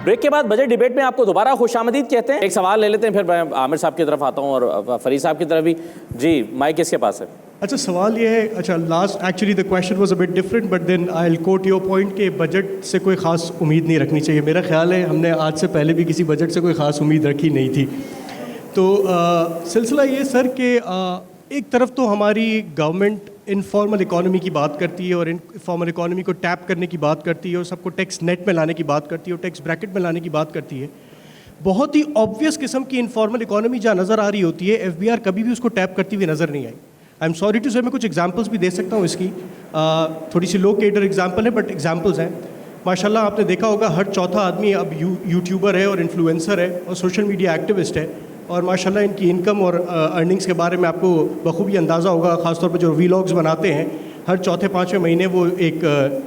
Break के बाद budget debate में आपको दोबारा खुशामदीद कहते हैं। एक सवाल ले लेते हैं, फिर मैं आमिर साहब की तरफ आता हूँ और फरीद साहब की तरफ भी। जी, माइक किसके पास है? अच्छा, सवाल ये है, अच्छा last actually the question was a bit different but then I will quote your point कि बजट से कोई ख़ास उम्मीद नहीं रखनी चाहिए। मेरा ख्याल है हमने आज से पहले भी किसी बजट से कोई ख़ास उम्मीद रखी नहीं थी। तो सिलसिला ये सर कि एक तरफ तो हमारी गवर्नमेंट इनफॉर्मल इकॉनमी की बात करती है और इनफॉर्मल इकॉनमी को टैप करने की बात करती है और सबको टैक्स नेट में लाने की बात करती है और टैक्स ब्रैकेट में लाने की बात करती है। बहुत ही ऑब्वियस किस्म की इनफॉर्मल इकॉनमी जहाँ नज़र आ रही होती है, एफबीआर कभी भी उसको टैप करती हुई नज़र नहीं आई। आई एम सॉरी टू से, मैं कुछ एग्जांपल्स भी दे सकता हूँ इसकी, थोड़ी सी लो केटर एग्जांपल है बट एग्जांपल्स हैं। माशाल्लाह आपने देखा होगा हर चौथा आदमी अब यूट्यूबर है और इन्फ्लुएंसर है और सोशल मीडिया एक्टिविस्ट है और माशाल्लाह इनकी इनकम और अर्निंग्स के बारे में आपको बखूबी अंदाज़ा होगा। ख़ासतौर पर जो वीलॉग्स बनाते हैं, हर चौथे पाँचवें महीने वो एक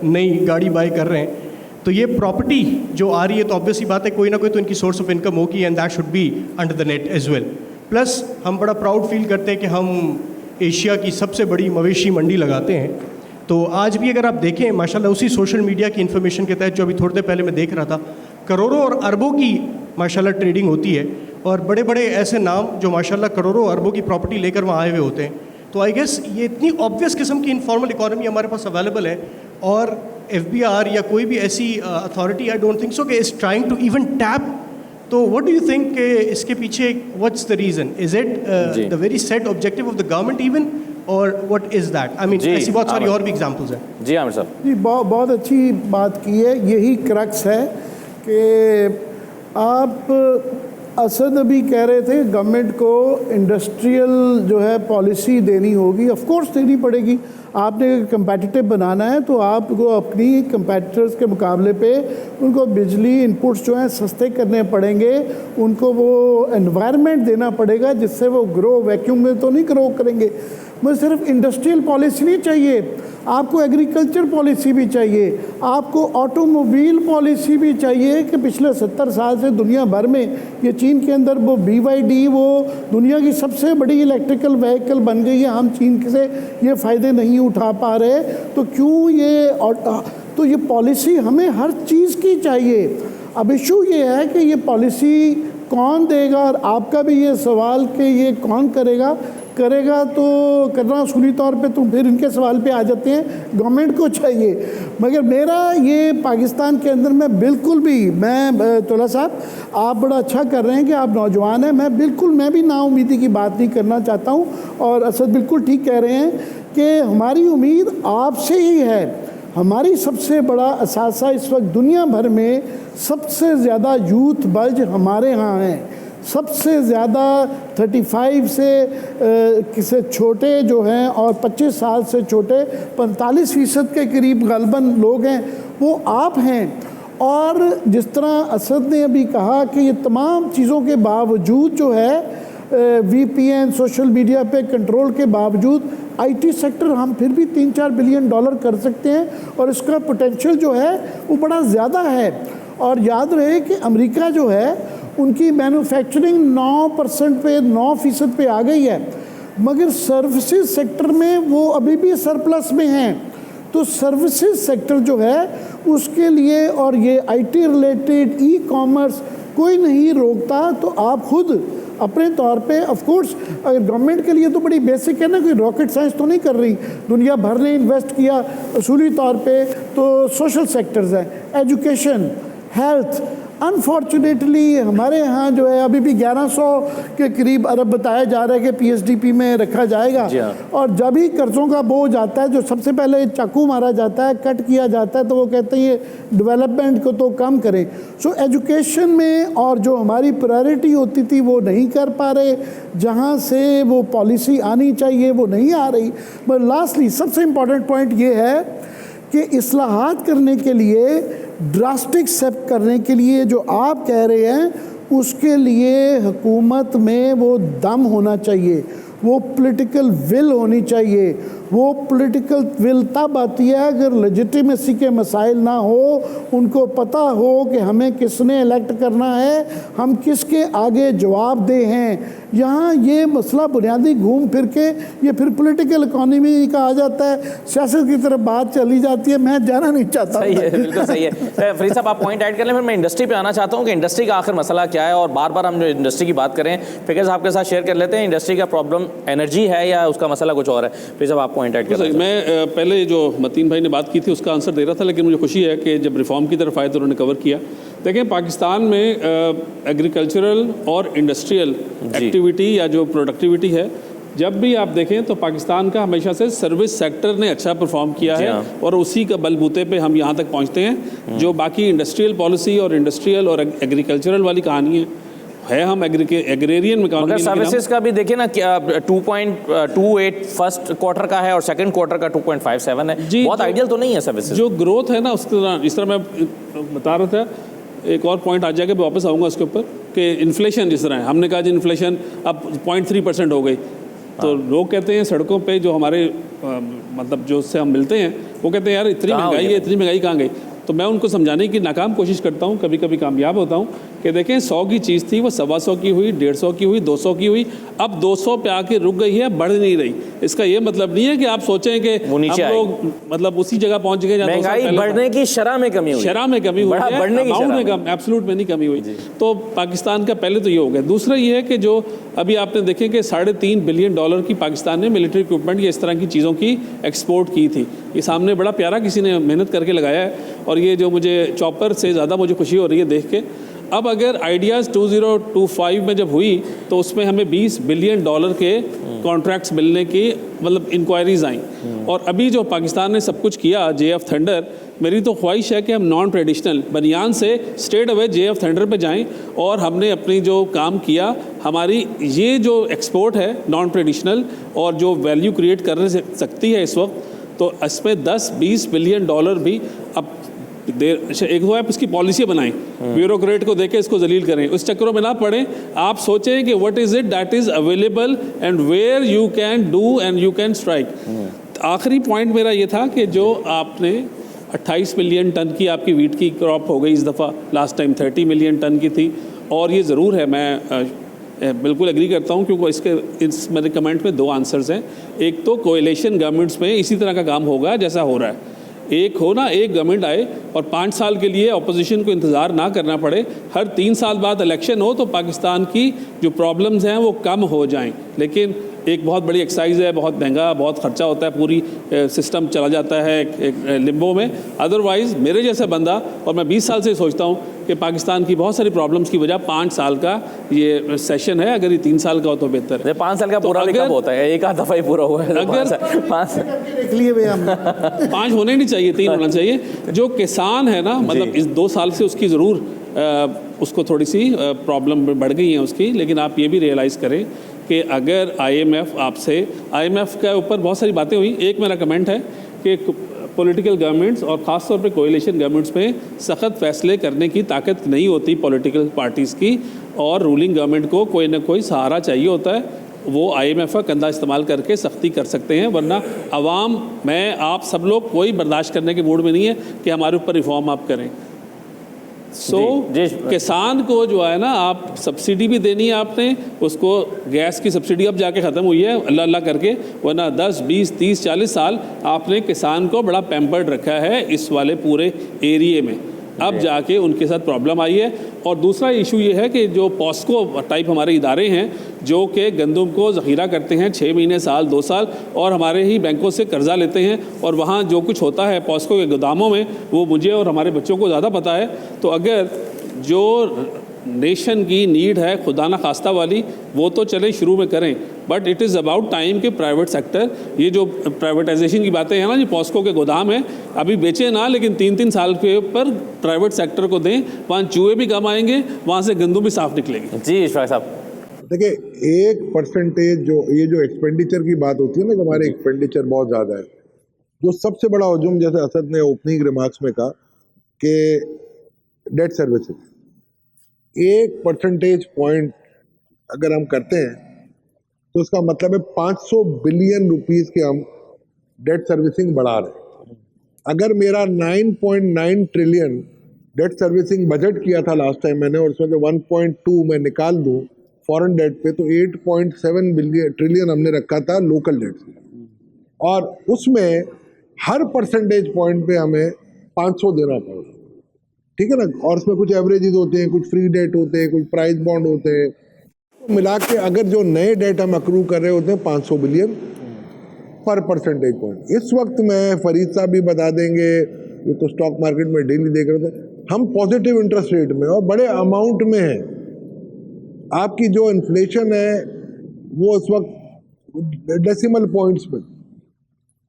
नई गाड़ी बाय कर रहे हैं। तो ये प्रॉपर्टी जो आ रही है तो ऑब्वियसली बात है कोई ना कोई तो इनकी सोर्स ऑफ इनकम होगी and that should be under the net as well. Plus हम बड़ा प्राउड फील करते हैं कि हम एशिया की सबसे बड़ी मवेशी मंडी लगाते हैं। तो आज भी अगर आप देखें माशाल्लाह उसी सोशल मीडिया की इन्फॉर्मेशन के तहत जो अभी थोड़ी देर पहले मैं देख रहा था, करोड़ों और अरबों की माशाल्लाह ट्रेडिंग होती है और बड़े बड़े ऐसे नाम जो माशाल्लाह करोड़ों अरबों की प्रॉपर्टी लेकर वहाँ आए हुए होते हैं। तो आई गेस ये इतनी ऑब्वियस किस्म की इनफॉर्मल इकॉनमी हमारे पास अवेलेबल है और एफबीआर या कोई भी ऐसी authority I don't think so कि is trying to even tap. तो व्हाट डू यू थिंक इसके पीछे what's the reason? Is it the very set objective of the government even और what is that? I mean ऐसी बहुत सारी और भी एग्जांपल्स हैं। जी आमिर साहब। जी, बहुत अच्छी बात की है। यही क्रक्स है कि आप असद अभी कह रहे थे गवर्नमेंट को इंडस्ट्रियल जो है पॉलिसी देनी होगी। ऑफ कोर्स देनी पड़ेगी। आपने कंपेटिटिव बनाना है तो आपको अपनी कंपेटिटर्स के मुकाबले पे उनको बिजली इनपुट्स जो हैं सस्ते करने पड़ेंगे, उनको वो एनवायरनमेंट देना पड़ेगा जिससे वो ग्रो, वैक्यूम में तो नहीं ग्रो करेंगे। मुझे सिर्फ इंडस्ट्रियल पॉलिसी नहीं चाहिए, आपको एग्रीकल्चर पॉलिसी भी चाहिए, आपको ऑटोमोबाइल पॉलिसी भी चाहिए कि पिछले 70 साल से दुनिया भर में ये चीन के अंदर वो BYD वो दुनिया की सबसे बड़ी इलेक्ट्रिकल व्हीकल बन गई है। हम चीन से ये फ़ायदे नहीं उठा पा रहे, तो क्यों तो ये पॉलिसी हमें हर चीज़ की चाहिए। अब इशू ये है कि ये पॉलिसी कौन देगा और आपका भी ये सवाल कि ये कौन करेगा तो करना असूली तौर पे तो फिर इनके सवाल पे आ जाते हैं गवर्नमेंट को चाहिए। मगर मेरा ये पाकिस्तान के अंदर में बिल्कुल भी मैं तोला साहब आप बड़ा अच्छा कर रहे हैं कि आप नौजवान हैं, मैं भी नाउमीदी की बात नहीं करना चाहता हूँ और असद बिल्कुल ठीक कह रहे हैं कि हमारी उम्मीद आपसे ही है। हमारी सबसे बड़ा असासा इस वक्त दुनिया भर में सबसे ज़्यादा यूथ बल्ज हमारे यहाँ हैं। सबसे ज़्यादा 35 से छोटे जो हैं और 25 साल से छोटे 45% के करीब गलबन लोग हैं, वो आप हैं। और जिस तरह असद ने अभी कहा कि ये तमाम चीज़ों के बावजूद जो है VPN सोशल मीडिया पे कंट्रोल के बावजूद IT सेक्टर हम फिर भी 3-4 बिलियन डॉलर कर सकते हैं और इसका पोटेंशियल जो है वो बड़ा ज़्यादा है। और याद रहे कि अमेरिका जो है उनकी मैन्युफैक्चरिंग 9% पे 9% पे आ गई है, मगर सर्विसेज सेक्टर में वो अभी भी सरप्लस में हैं। तो सर्विसेज सेक्टर जो है उसके लिए और ये IT रिलेटेड ई-कॉमर्स कोई नहीं रोकता। तो आप खुद अपने तौर पे ऑफ कोर्स अगर गवर्नमेंट के लिए तो बड़ी बेसिक है ना, कोई रॉकेट साइंस तो नहीं कर रही, दुनिया भर ने इन्वेस्ट किया असूली तौर पे। तो सोशल सेक्टर्स हैं, एजुकेशन, हेल्थ। अनफॉर्चुनेटली हमारे यहाँ जो है अभी भी 1100 के करीब अरब बताया जा रहा है कि PSDP में रखा जाएगा। और जब ही कर्ज़ों का बोझ आता है, जो सबसे पहले चाकू मारा जाता है, कट किया जाता है, तो वो कहते हैं ये डेवलपमेंट को तो कम करें। सो एजुकेशन में और जो हमारी प्रायोरिटी होती थी वो नहीं कर पा रहे, जहाँ से वो पॉलिसी आनी चाहिए वो नहीं आ रही। बट लास्टली सबसे इम्पॉर्टेंट पॉइंट ये है कि इस्लाहात करने के लिए, ड्रास्टिक स्टेप करने के लिए जो आप कह रहे हैं उसके लिए हुकूमत में वो दम होना चाहिए, वो पॉलिटिकल विल होनी चाहिए, वो पॉलिटिकल विल तब आती है अगर लेजिटिमेसी के मसाइल ना हो, उनको पता हो कि हमें किसने इलेक्ट करना है, हम किसके आगे जवाब दे हैं। यहाँ ये मसला बुनियादी घूम फिर के ये फिर पॉलिटिकल इकोनॉमी का आ जाता है, सियासत की तरफ बात चली जाती है। मैं जाना नहीं चाहता। सही है, बिल्कुल सही है। फरीद साहब, आप पॉइंट ऐड कर लें, फिर मैं इंडस्ट्री पे आना चाहता हूँ कि इंडस्ट्री का आखिर मसला क्या है। और बार बार हम जो इंडस्ट्री की बात करें, फिकर साहब के साथ शेयर कर लेते हैं, इंडस्ट्री का प्रॉब्लम एनर्जी है या उसका मसला कुछ और है। फरीद साहब, आप पॉइंट ऐड कर लें। मैं पहले जो मतीन भाई ने बात की थी उसका आंसर दे रहा था, लेकिन मुझे खुशी है कि जब रिफॉर्म की तरफ आए तो उन्होंने कवर किया। देखें, पाकिस्तान में एग्रीकल्चरल और इंडस्ट्रियल एक्टिविटी या जो प्रोडक्टिविटी है, जब भी आप देखें तो पाकिस्तान का हमेशा से सर्विस सेक्टर ने अच्छा परफॉर्म किया है और उसी का बलबूते पे हम यहाँ तक पहुँचते हैं। जो बाकी इंडस्ट्रियल पॉलिसी और इंडस्ट्रियल और एग्रीकल्चरल वाली कहानी है हम एग्रेरियन में मगर सर्विसेज का भी देखिए ना, 2.28 फर्स्ट क्वार्टर का है और सेकंड क्वार्टर का 2.57 है। बहुत आइडियल तो नहीं है सर्विसेज। जो ग्रोथ है ना, इस तरह मैं बता रहा था, एक और पॉइंट आ जाएगा, मैं वापस आऊँगा उसके ऊपर, कि इन्फ्लेशन जिस तरह है, हमने कहा जी इन्फ्लेशन अब 0.3% हो गई, तो लोग कहते हैं सड़कों पे जो हमारे मतलब जो उससे हम मिलते हैं वो कहते हैं यार इतनी महंगाई है, इतनी महंगाई कहाँ गई। तो मैं उनको समझाने की नाकाम कोशिश करता हूँ, कभी कभी कामयाब होता हूँ कि देखें 100 की चीज़ थी वो 125 की हुई, 150 की हुई, 200 की हुई, अब 200 पे आके रुक गई है, बढ़ नहीं रही। इसका ये मतलब नहीं है कि आप सोचें कि हम लोग मतलब उसी जगह पहुँच गए, महंगाई बढ़ने की शरह में कमी हुई, शरह में कमी हुई है, अमाउंट में कम, एब्सोल्यूट में नहीं कमी हुई। तो पाकिस्तान का पहले तो ये हो गया। दूसरा ये है कि जो अभी आपने देखें कि $3.5 बिलियन की पाकिस्तान ने मिलिट्री इक्विपमेंट या इस तरह की चीज़ों की एक्सपोर्ट की थी। ये सामने बड़ा प्यारा किसी ने मेहनत करके लगाया है, और ये जो मुझे चॉपर से ज़्यादा मुझे खुशी हो रही है देख के। अब अगर आइडियाज़ 2025 में जब हुई तो उसमें हमें $20 बिलियन के कॉन्ट्रैक्ट्स मिलने की मतलब इंक्वायरीज आई, और अभी जो पाकिस्तान ने सब कुछ किया JF थंडर, मेरी तो ख्वाहिश है कि हम नॉन ट्रेडिशनल बनियान से स्ट्रेट अवे JF थंडर पे जाएं, और हमने अपनी जो काम किया, हमारी ये जो एक्सपोर्ट है नॉन ट्रेडिशनल और जो वैल्यू क्रिएट कर सकती है इस वक्त, तो इसमें $10-20 बिलियन भी अब एक तो आप इसकी पॉलिसी बनाएं, ब्यूरोक्रेट को देके इसको जलील करें, उस चक्करों में ना पड़ें। आप सोचें कि what is it that is available and where you can do and you can strike. आखिरी पॉइंट मेरा ये था कि जो आपने 28 मिलियन टन की आपकी वीट की क्रॉप हो गई इस दफ़ा, लास्ट टाइम 30 मिलियन टन की थी, और ये ज़रूर है, मैं बिल्कुल एग्री करता हूँ, क्योंकि इस मेरे कमेंट में 2 आंसर्स हैं। एक तो कोएलिशन गवर्नमेंट्स में इसी तरह का काम होगा जैसा हो रहा है, एक गवर्नमेंट आए और 5 साल के लिए अपोजिशन को इंतज़ार ना करना पड़े, हर 3 साल बाद इलेक्शन हो तो पाकिस्तान की जो प्रॉब्लम्स हैं वो कम हो जाएं। लेकिन एक बहुत बड़ी एक्सरसाइज है, बहुत महंगा, बहुत खर्चा होता है, पूरी सिस्टम चला जाता है एक लिम्बो में। अदरवाइज़ मेरे जैसा बंदा, और मैं 20 साल से सोचता हूँ कि पाकिस्तान की बहुत सारी प्रॉब्लम्स की वजह 5 साल का ये सेशन है, अगर ये 3 साल का हो तो बेहतर है। 5 साल का पूरा भी कब होता है, एक आध दफ़ा ही पूरा हुआ है। अगर 5 देख लिए भैया 5 होने नहीं चाहिए, 3 होना चाहिए। जो किसान है ना, मतलब इस 2 साल से उसकी ज़रूर उसको थोड़ी सी प्रॉब्लम बढ़ गई है उसकी, लेकिन आप ये भी रियलाइज़ करें कि अगर IMF के ऊपर बहुत सारी बातें हुई। एक मेरा कमेंट है कि पॉलिटिकल गवर्नमेंट्स और ख़ास तौर पे कोएलिशन गवर्नमेंट्स में सख्त फैसले करने की ताकत नहीं होती पॉलिटिकल पार्टीज़ की, और रूलिंग गवर्नमेंट को कोई ना कोई सहारा चाहिए होता है। वो IMF का कंधा इस्तेमाल करके सख्ती कर सकते हैं, वरना अवाम, मैं, आप सब लोग कोई बर्दाश्त करने के मूड में नहीं है कि हमारे ऊपर रिफॉर्म आप करें। किसान को जो है ना, आप सब्सिडी भी देनी है आपने उसको, गैस की सब्सिडी अब जाके ख़त्म हुई है अल्लाह अल्लाह करके, वरना 10, 20, 30, 40 साल आपने किसान को बड़ा पैम्पर्ड रखा है इस वाले पूरे एरिए में, अब जाके उनके साथ प्रॉब्लम आई है। और दूसरा इशू ये है कि जो पॉस्को टाइप हमारे इदारे हैं जो कि गंदम को ज़ख़ीरा करते हैं 6 महीने, साल, 2 साल, और हमारे ही बैंकों से कर्जा लेते हैं, और वहाँ जो कुछ होता है पॉस्को के गोदामों में वो मुझे और हमारे बच्चों को ज़्यादा पता है। तो अगर जो नेशन की नीड है खुदा न खास्ता वाली, वो तो चले शुरू में करें, but it is about time के प्राइवेट सेक्टर, ये जो प्राइवेटाइजेशन की बातें हैं ना, जी पॉस्को के गोदाम है, अभी बेचे ना, लेकिन 3-3 साल के ऊपर प्राइवेट सेक्टर को दें, वहाँ चूहे भी कम आएंगे, वहाँ से गंदम भी साफ निकलेगी। जी इशफाक साहब, देखिए 1% जो एक्सपेंडिचर की बात होती है ना, कि हमारे एक्सपेंडिचर बहुत ज़्यादा है, जो सबसे बड़ा हजूम, जैसे असद ने ओपनिंग रिमार्क्स में कहा कि डेट सर्विसेज 1% पॉइंट अगर हम करते हैं तो इसका मतलब है 500 बिलियन रुपीस के हम डेट सर्विसिंग बढ़ा रहे हैं। अगर मेरा 9.9 ट्रिलियन डेट सर्विसिंग बजट किया था लास्ट टाइम मैंने, और उसमें से 1.2 मैं निकाल दूं फॉरेन डेट पे, तो 8.7 ट्रिलियन हमने रखा था लोकल डेट से, और उसमें हर परसेंटेज पॉइंट पे हमें 500 देना पड़ेगा, ठीक है ना। और उसमें कुछ एवरेजेस होते हैं, कुछ फ्री डेट होते हैं, कुछ प्राइस बॉन्ड होते हैं, तो मिला के अगर जो नए डेट हम अक्रू कर रहे होते हैं 500 बिलियन पर परसेंटेज पॉइंट। इस वक्त में फरीद साहब भी बता देंगे, ये तो स्टॉक मार्केट में डेली देख रहे थे, हम पॉजिटिव इंटरेस्ट रेट में और बड़े अमाउंट में है। आपकी जो इन्फ्लेशन है वो इस वक्त डेसिमल पॉइंट्स में,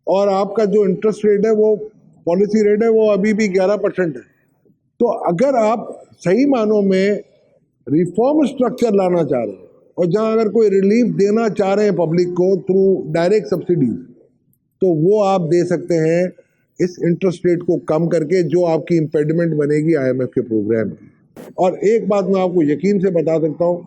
और आपका जो इंटरेस्ट रेट है वो पॉलिसी रेट है वो अभी भी 11% है। तो अगर आप सही मानों में रिफॉर्म स्ट्रक्चर लाना चाह रहे हैं, और जहां अगर कोई रिलीफ देना चाह रहे हैं पब्लिक को थ्रू डायरेक्ट सब्सिडीज, तो वो आप दे सकते हैं इस इंटरेस्ट रेट को कम करके, जो आपकी इम्पेडिमेंट बनेगी IMF के प्रोग्राम की। और एक बात मैं आपको यकीन से बता सकता हूँ,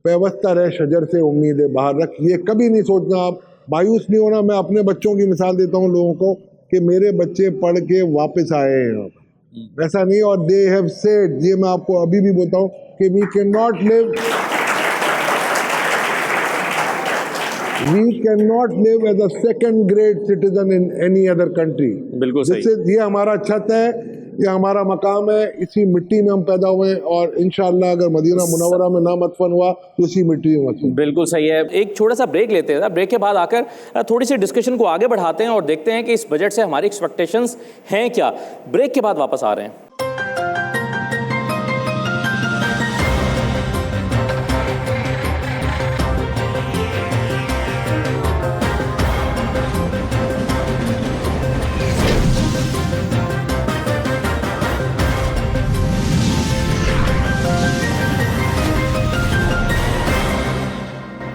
व्यवस्था रहे शजर से उम्मीदें बाहर रख, ये कभी नहीं सोचना, आप मायूस नहीं होना। मैं अपने बच्चों की मिसाल देता हूँ लोगों को कि मेरे बच्चे पढ़ के वापस आए हैं यहाँ पर, ऐसा नहीं। और दे हैव सेड, ये मैं आपको अभी भी बोलता हूँ कि we can not live as a second grade citizen in any other country. बिल्कुल सही। ये हमारा छत है, ये हमारा मकाम है, इसी मिट्टी में हम पैदा हुए हैं, और इंशाअल्लाह अगर मदीना मुनव्वरा में ना मदफन हुआ तो इसी मिट्टी में मदफन। बिल्कुल सही है। एक छोटा सा ब्रेक लेते हैं, ब्रेक के बाद आकर थोड़ी सी डिस्कशन को आगे बढ़ाते हैं और देखते हैं कि इस बजट से हमारी एक्सपेक्टेशंस हैं क्या। ब्रेक के बाद वापस आ रहे हैं।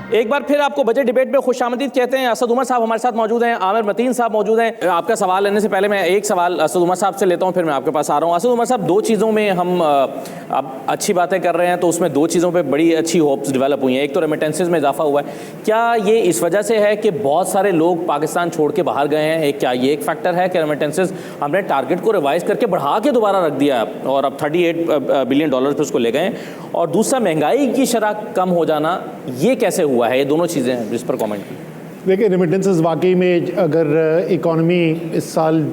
एक बार फिर आपको बजट डिबेट में खुशामदीद कहते हैं। असद उमर साहब हमारे साथ मौजूद हैं, आमिर मतीन साहब मौजूद हैं। आपका सवाल लेने से पहले मैं एक सवाल असद उमर साहब से लेता हूं, फिर मैं आपके पास आ रहा हूं। असद उमर साहब, दो चीज़ों में हम अब अच्छी बातें कर रहे हैं, तो उसमें दो चीज़ों पे बड़ी अच्छी होप्स डेवलप हुई हैं। एक तो रेमिटेंसेस में इजाफा हुआ है, क्या ये इस वजह से है कि बहुत सारे लोग पाकिस्तान छोड़ के बाहर गए हैं? क्या ये एक फैक्टर है कि रेमिटेंसेस हमने टारगेट को रिवाइज करके बढ़ा के दोबारा रख दिया और अब $38 बिलियन पे उसको ले गए? और दूसरा, महंगाई की शरह कम हो जाना, ये कैसे हुआ है? ये दोनों चीज़ें हैं जिस पर कमेंट की। देखिए, रेमिटेंसेस वाकई में अगर इकॉनमी इस साल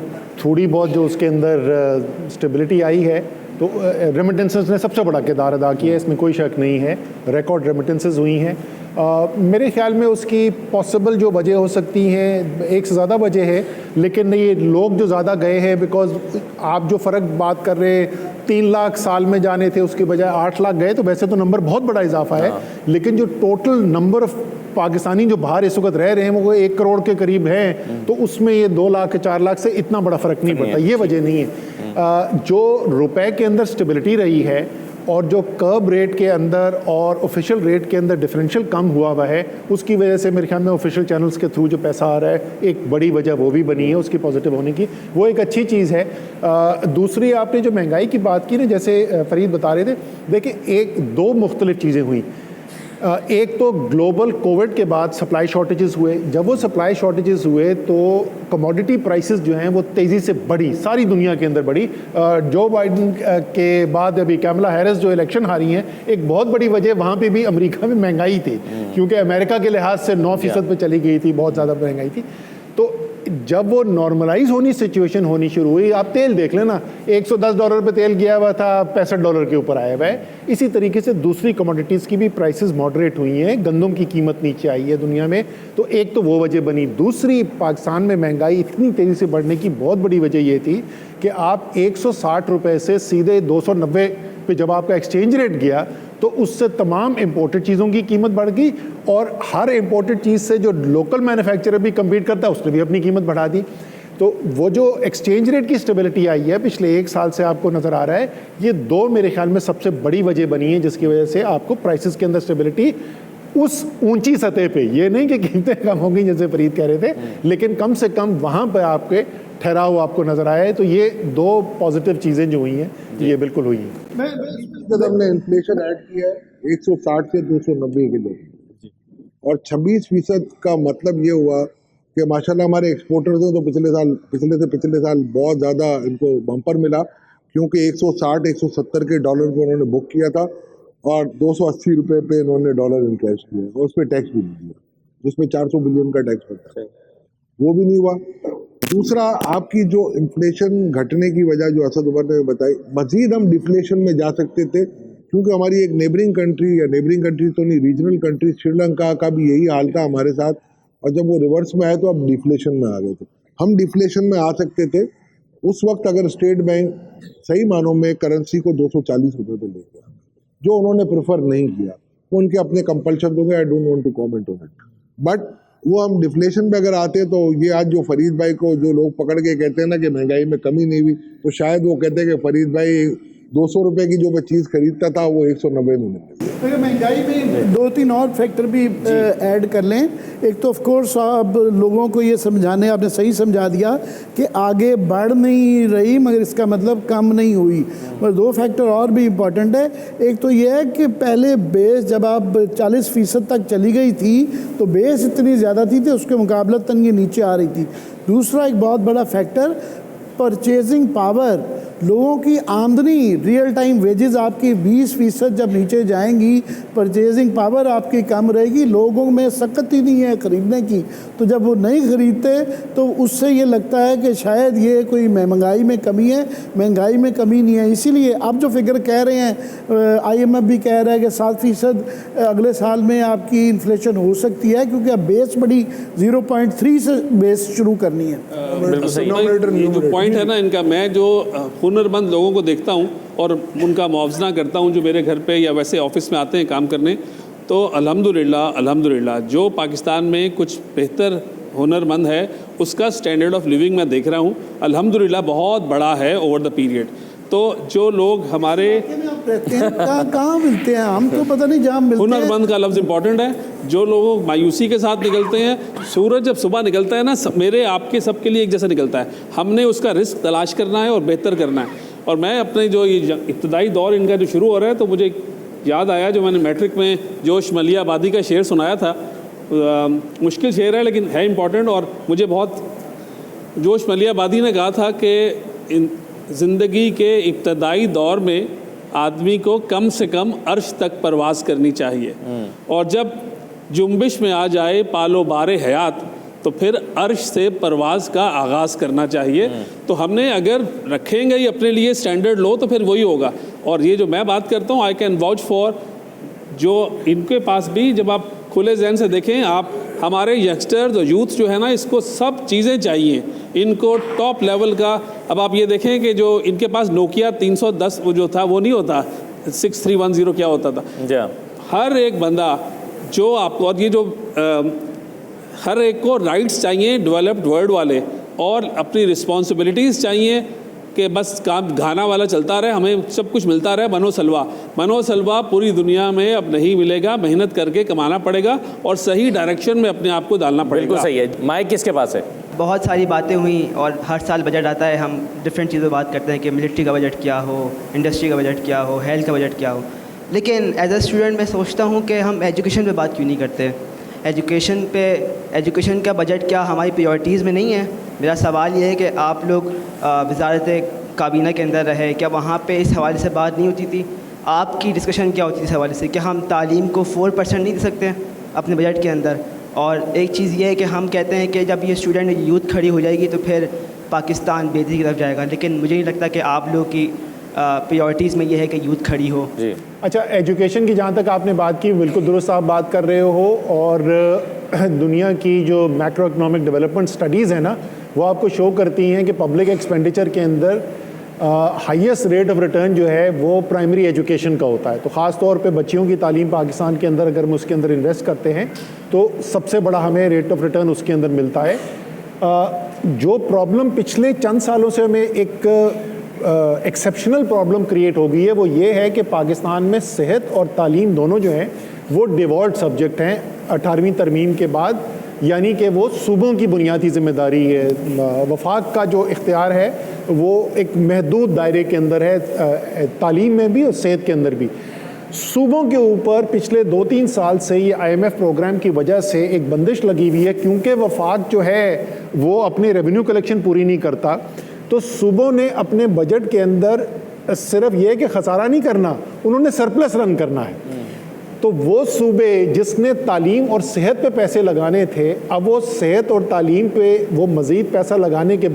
थोड़ी बहुत जो उसके अंदर स्टेबिलिटी आई है, तो रेमिटेंसेस ने सबसे बड़ा किरदार अदा किया है, इसमें कोई शक नहीं है। रिकॉर्ड रेमिटेंसेस हुई हैं। मेरे ख्याल में उसकी पॉसिबल जो वजह हो सकती हैं, एक से ज़्यादा वजह है, लेकिन ये लोग जो ज़्यादा गए हैं, बिकॉज आप जो फ़र्क बात कर रहे हैं 3 लाख साल में जाने थे उसके बजाय 8 लाख गए, तो वैसे तो नंबर बहुत बड़ा इजाफा है, लेकिन जो टोटल नंबर ऑफ पाकिस्तानी जो बाहर इस वक्त रह रहे हैं वो 1 करोड़ के करीब हैं, तो उसमें ये 2 लाख 4 लाख से इतना बड़ा फ़र्क नहीं पड़ता, ये वजह नहीं है। जो रुपए के अंदर स्टेबिलिटी रही है और जो कर्ब रेट के अंदर और ऑफिशियल रेट के अंदर डिफरेंशियल कम हुआ है, उसकी वजह से मेरे ख्याल में ऑफिशियल चैनल्स के थ्रू जो पैसा आ रहा है, एक बड़ी वजह वो भी बनी है उसकी पॉजिटिव होने की, वो एक अच्छी चीज़ है। दूसरी, आपने जो महंगाई की बात की ना, जैसे फरीद बता रहे थे, देखिए 2 मुख्तलिफ चीज़ें हुई। एक तो ग्लोबल कोविड के बाद सप्लाई शॉर्टेजेस हुए। जब वो सप्लाई शॉर्टेजेस हुए तो कमोडिटी प्राइसेस जो हैं वो तेज़ी से बढ़ी, सारी दुनिया के अंदर बढ़ी। जो बाइडन के बाद अभी कैमला हैरिस जो इलेक्शन हारी हैं, एक बहुत बड़ी वजह वहाँ पे भी अमेरिका में महंगाई थी, क्योंकि अमेरिका के लिहाज से 9% पे चली गई थी, बहुत ज़्यादा महंगाई थी। तो जब वो नॉर्मलाइज होनी सिचुएशन होनी शुरू हुई, आप तेल देख लेना, $110 पे तेल गया हुआ था, $65 के ऊपर आया हुआ है। इसी तरीके से दूसरी कमोडिटीज़ की भी प्राइसेस मॉडरेट हुई हैं, गंदम की कीमत नीचे आई है दुनिया में, तो एक तो वो वजह बनी। दूसरी, पाकिस्तान में महंगाई इतनी तेज़ी से बढ़ने की बहुत बड़ी वजह ये थी कि आप 160 रुपये से सीधे 290 पे जब आपका एक्सचेंज रेट गया, तो उससे तमाम इंपोर्टेड चीज़ों की कीमत बढ़ गई, और हर इंपोर्टेड चीज़ से जो लोकल मैन्युफैक्चरर भी कम्पीट करता है उसने भी अपनी कीमत बढ़ा दी। तो वो जो एक्सचेंज रेट की स्टेबिलिटी आई है पिछले 1 साल से आपको नज़र आ रहा है, ये 2 मेरे ख्याल में सबसे बड़ी वजह बनी है जिसकी वजह से आपको प्राइसेस के अंदर स्टेबिलिटी उस ऊंची सतह पे, ये नहीं कि कीमतें कम हो गई जैसे फरीद कह रहे थे, लेकिन कम से कम वहाँ पर आपके ठहराव आपको नज़र आया है। तो ये 2 पॉजिटिव चीज़ें जो हुई हैं ये बिल्कुल हुई हैं। हमने इन्फ्लेशन ऐड किया है 160 से 290 के लिए, और 26% का मतलब ये हुआ कि माशाल्लाह हमारे एक्सपोर्टर्स हैं तो पिछले साल बहुत ज़्यादा इनको बम्पर मिला, क्योंकि 160-170 के डॉलर पे उन्होंने बुक किया था और 280 रुपये पे इन्होंने डॉलर इनकैश किया और उस पर टैक्स भी नहीं दिया, जिसमें 400 बिलियन का टैक्स बनता है, वो भी नहीं हुआ। दूसरा, आपकी जो इन्फ्लेशन घटने की वजह जो असद उमर ने बताई, मजीद हम डिफ्लेशन में जा सकते थे, क्योंकि हमारी एक नेबरिंग कंट्री तो नहीं, रीजनल कंट्री श्रीलंका का भी यही हाल था हमारे साथ, और जब वो रिवर्स में आए तो अब डिफ्लेशन में आ गए थे। हम डिफ्लेशन में आ सकते थे उस वक्त अगर स्टेट बैंक सही मानों में करेंसी को 240 रुपये पे लेके आया, जो उन्होंने प्रेफर नहीं किया। वो उनके अपने कंपल्शन होंगे, I don't want to comment on it, but वो हम डिफ्लेशन पे अगर आते तो ये आज जो फरीद भाई को जो लोग पकड़ के कहते हैं ना कि महंगाई में कमी नहीं हुई, तो शायद वो कहते हैं कि फरीद भाई 200 रुपये की जो मैं चीज़ खरीदता था वो 190 में मिलती है। तो महंगाई में 2-3 और फैक्टर भी ऐड कर लें। एक तो ऑफ कोर्स आप लोगों को ये समझाने, आपने सही समझा दिया कि आगे बढ़ नहीं रही मगर इसका मतलब कम नहीं हुई, पर 2 फैक्टर और भी इम्पॉर्टेंट है। एक तो ये है कि पहले बेस जब आप 40% तक चली गई थी तो बेस इतनी ज़्यादा थी तो उसके मुकाबलतन ये नीचे आ रही थी। दूसरा एक बहुत बड़ा फैक्टर परचेजिंग पावर, लोगों की आमदनी, रियल टाइम वेजेस आपकी 20% जब नीचे जाएंगी, परचेजिंग पावर आपकी कम रहेगी, लोगों में सकत ही नहीं है ख़रीदने की, तो जब वो नहीं ख़रीदते तो उससे ये लगता है कि शायद ये कोई महंगाई में कमी है। महंगाई में कमी नहीं है, इसीलिए आप जो फिगर कह रहे हैं, IMF भी कह रहा है कि 7% अगले साल में आपकी इन्फ्लेशन हो सकती है, क्योंकि अब बेस बड़ी 0.3 से बेस शुरू करनी है। बिल्कुल सही। ये जो पॉइंट है ना इनका, मैं जो हुनरमंद लोगों को देखता हूँ और उनका मुआवजा करता हूँ जो मेरे घर पे या वैसे ऑफिस में आते हैं काम करने, तो अल्हम्दुलिल्लाह जो पाकिस्तान में कुछ बेहतर हुनरमंद है उसका स्टैंडर्ड ऑफ लिविंग मैं देख रहा हूँ अल्हम्दुलिल्लाह बहुत बड़ा है ओवर द पीरियड। तो जो लोग हमारे कहाँ मिलते हैं, हम तो पता नहीं जहाँ मिलते हैं। हुनरमंद का लफ्ज़ इंपॉर्टेंट है। जो लोग मायूसी के साथ निकलते हैं, सूरज जब सुबह निकलता है ना, मेरे आपके सबके लिए एक जैसा निकलता है, हमने उसका रिस्क तलाश करना है और बेहतर करना है। और मैं अपने जो ये इब्तदाई दौर इनका जो शुरू हो रहा है, तो मुझे याद आया जो मैंने मैट्रिक में जोश मलिया आबादी का शेर सुनाया था, मुश्किल शेर है लेकिन है इम्पॉर्टेंट, और मुझे बहुत जोश मलिया आबादी ने कहा था कि ज़िंदगी के इब्तदाई दौर में आदमी को कम से कम अर्श तक परवाज़ करनी चाहिए, और जब जुम्बिश में आ जाए पालो बारे हयात तो फिर अर्श से परवाज़ का आगाज़ करना चाहिए। तो हमने अगर रखेंगे ही अपने लिए स्टैंडर्ड लो तो फिर वही होगा। और ये जो मैं बात करता हूँ, आई कैन वाउच फॉर जो इनके पास भी, जब आप खुले जहन से देखें, आप हमारे यंगस्टर्स और यूथ जो है ना, इसको सब चीज़ें चाहिए, इनको टॉप लेवल का। अब आप ये देखें कि जो इनके पास नोकिया 310 वो जो था वो नहीं होता, 6310 क्या होता था। हर एक बंदा जो आपको, और ये जो हर एक को राइट्स चाहिए डेवलप्ड वर्ल्ड वाले, और अपनी रिस्पॉन्सिबिलिटीज़ चाहिए कि बस काम गाना वाला चलता रहे, हमें सब कुछ मिलता रहे। मनो सलवा पूरी दुनिया में अब नहीं मिलेगा, मेहनत करके कमाना पड़ेगा और सही डायरेक्शन में अपने आप को डालना पड़ेगा। बिल्कुल सही है। माइक किसके पास है? बहुत सारी बातें हुई और हर साल बजट आता है, हम डिफरेंट चीज़ों पर बात करते हैं कि मिलिट्री का बजट क्या हो, इंडस्ट्री का बजट क्या हो, हेल्थ का बजट क्या हो, लेकिन एज अ स्टूडेंट मैं सोचता हूँ कि हम एजुकेशन पे बात क्यों नहीं करते। एजुकेशन का बजट क्या हमारी प्रायोरिटीज़ में नहीं है? मेरा सवाल ये है कि आप लोग वजारत काबीना के अंदर रहे, क्या वहाँ पे इस हवाले से बात नहीं होती थी? आपकी डिस्कशन क्या होती थी इस हवाले से? क्या हम तालीम को 4% नहीं दे सकते अपने बजट के अंदर? और एक चीज़ ये है कि हम कहते हैं कि जब ये स्टूडेंट यूथ खड़ी हो जाएगी तो फिर पाकिस्तान बेहतरी की तरफ जाएगा, लेकिन मुझे नहीं लगता कि आप लोगों की प्रायोरिटीज़ में ये है कि यूथ खड़ी हो। जी अच्छा, एजुकेशन की जहाँ तक आपने बात की, बिल्कुल दुरुस्त आप बात कर रहे हो। और दुनिया की जो मैक्रो इकोनॉमिक डेवलपमेंट स्टडीज़ हैं ना, वो आपको शो करती हैं कि पब्लिक एक्सपेंडिचर के अंदर हाईएस्ट रेट ऑफ रिटर्न जो है वो प्राइमरी एजुकेशन का होता है। तो ख़ास तौर पे बच्चियों की तालीम पाकिस्तान के अंदर अगर हम उसके अंदर इन्वेस्ट करते हैं तो सबसे बड़ा हमें रेट ऑफ रिटर्न उसके अंदर मिलता है। जो प्रॉब्लम पिछले चंद सालों से हमें एक एक्सेप्शनल प्रॉब्लम क्रिएट हो गई है, वो ये है कि पाकिस्तान में सेहत और तालीम दोनों जो हैं वो डिवॉल्ट सब्जेक्ट हैं 18वीं तरमीम के बाद, यानी कि वो सूबों की बुनियादी जिम्मेदारी है। वफाक का जो इख्तियार है वो एक महदूद दायरे के अंदर है, तालीम में भी और सेहत के अंदर भी। सूबों के ऊपर पिछले 2-3 साल से ये IMF प्रोग्राम की वजह से एक बंदिश लगी हुई है, क्योंकि वफाक जो है वो अपनी रेवेन्यू कलेक्शन पूरी नहीं करता। तो सूबों ने अपने बजट के अंदर सिर्फ ये कि खसारा नहीं करना, उन्होंने सरप्लस रन करना है। तो वो सूबे जिसने तालीम और सेहत पे पैसे लगाने थे, अब वो सेहत और तालीम पे वो मज़ीद पैसा लगाने के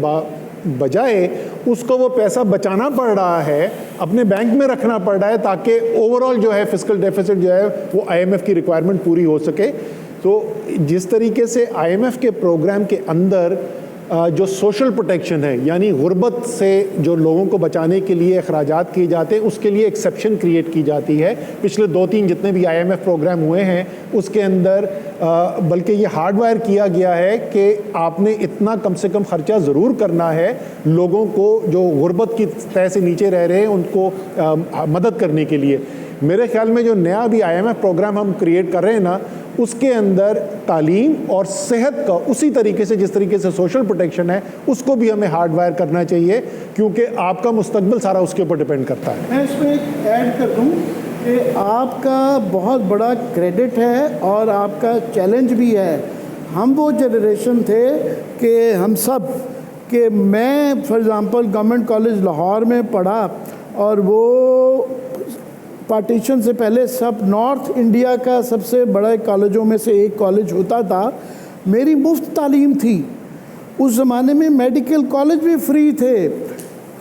बजाय उसको वो पैसा बचाना पड़ रहा है, अपने बैंक में रखना पड़ रहा है, ताकि ओवरऑल जो है फिस्कल डेफिसिट जो है वो IMF की रिक्वायरमेंट पूरी हो सके। तो जिस तरीके से IMF के प्रोग्राम के अंदर जो सोशल प्रोटेक्शन है, यानी गुर्बत से जो लोगों को बचाने के लिए अखराजात किए जाते हैं, उसके लिए एक्सेप्शन क्रिएट की जाती है। पिछले 2-3 जितने भी IMF प्रोग्राम हुए हैं उसके अंदर बल्कि ये हार्डवायर किया गया है कि आपने इतना कम से कम खर्चा ज़रूर करना है लोगों को जो गुर्बत की तह से नीचे रह रहे हैं उनको मदद करने के लिए। मेरे ख्याल में जो नया भी IMF प्रोग्राम हम क्रिएट कर रहे हैं ना, उसके अंदर तालीम और सेहत का उसी तरीके से जिस तरीके से सोशल प्रोटेक्शन है उसको भी हमें हार्डवायर करना चाहिए, क्योंकि आपका मुस्तकबिल सारा उसके ऊपर डिपेंड करता है। मैं इसमें एक ऐड कर दूं कि आपका बहुत बड़ा क्रेडिट है और आपका चैलेंज भी है। हम वो जनरेशन थे कि हम सब कि मैं for example government college Lahore में पढ़ा और वो पार्टीशन से पहले सब नॉर्थ इंडिया का सबसे बड़े कॉलेजों में से एक कॉलेज होता था। मेरी मुफ्त तालीम थी। उस ज़माने में मेडिकल कॉलेज भी फ्री थे,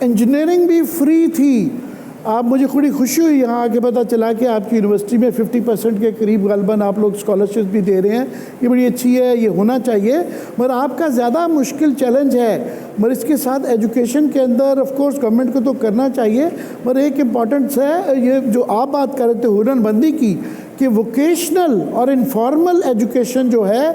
इंजीनियरिंग भी फ्री थी। आप मुझे बड़ी खुशी हुई यहाँ आके पता चला कि आपकी यूनिवर्सिटी में 50% के करीब गलबन आप लोग स्कॉलरशिप भी दे रहे हैं। ये बड़ी अच्छी है, ये होना चाहिए। मगर आपका ज़्यादा मुश्किल चैलेंज है। मगर इसके साथ एजुकेशन के अंदर ऑफ कोर्स गवर्नमेंट को तो करना चाहिए, मगर एक इम्पॉर्टेंट है ये जो आप बात कर रहे थे हुनरमंदी की, कि वोकेशनल और इनफॉर्मल एजुकेशन जो है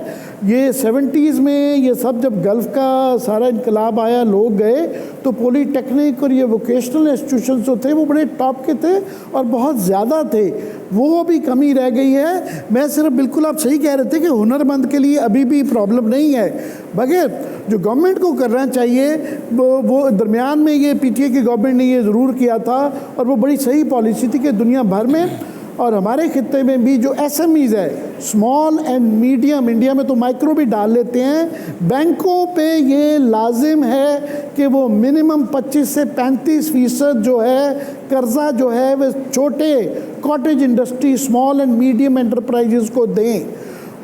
ये 70s में ये सब जब गल्फ़ का सारा इनकलाब आया, लोग गए तो पॉलीटेक्निक और ये वोकेशनल इंस्टीट्यूशंस जो थे वो बड़े टॉप के थे और बहुत ज़्यादा थे। वो भी कमी रह गई है। मैं सिर्फ बिल्कुल आप सही कह रहे थे कि हुनरमंद के लिए अभी भी प्रॉब्लम नहीं है, मगर जो गवर्नमेंट को करना चाहिए वो दरमियान में ये PTA की गवर्नमेंट ने ये ज़रूर किया था और वो बड़ी सही पॉलिसी थी कि दुनिया भर में और हमारे खित्ते में भी जो SMEs है, स्मॉल एंड मीडियम, इंडिया में तो माइक्रो भी डाल लेते हैं, बैंकों पे ये लाजिम है कि वो मिनिमम 25 से 35% जो है कर्जा जो है वो छोटे cottage industry, small and medium enterprises को दें।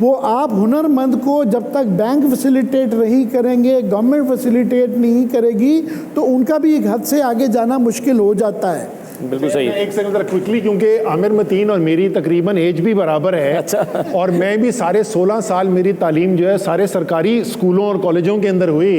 वो आप हुनरमंद को जब तक बैंक फैसिलिटेट नहीं करेंगे, गवर्नमेंट फैसिलिटेट नहीं करेगी, तो उनका भी एक हद से आगे जाना मुश्किल हो जाता है। बिल्कुल सही। एक सेकंड जरा क्विकली, क्योंकि आमिर मतीन और मेरी तकरीबन एज भी बराबर है। अच्छा। और मैं भी सारे 16 साल मेरी तालीम जो है सारे सरकारी स्कूलों और कॉलेजों के अंदर हुई,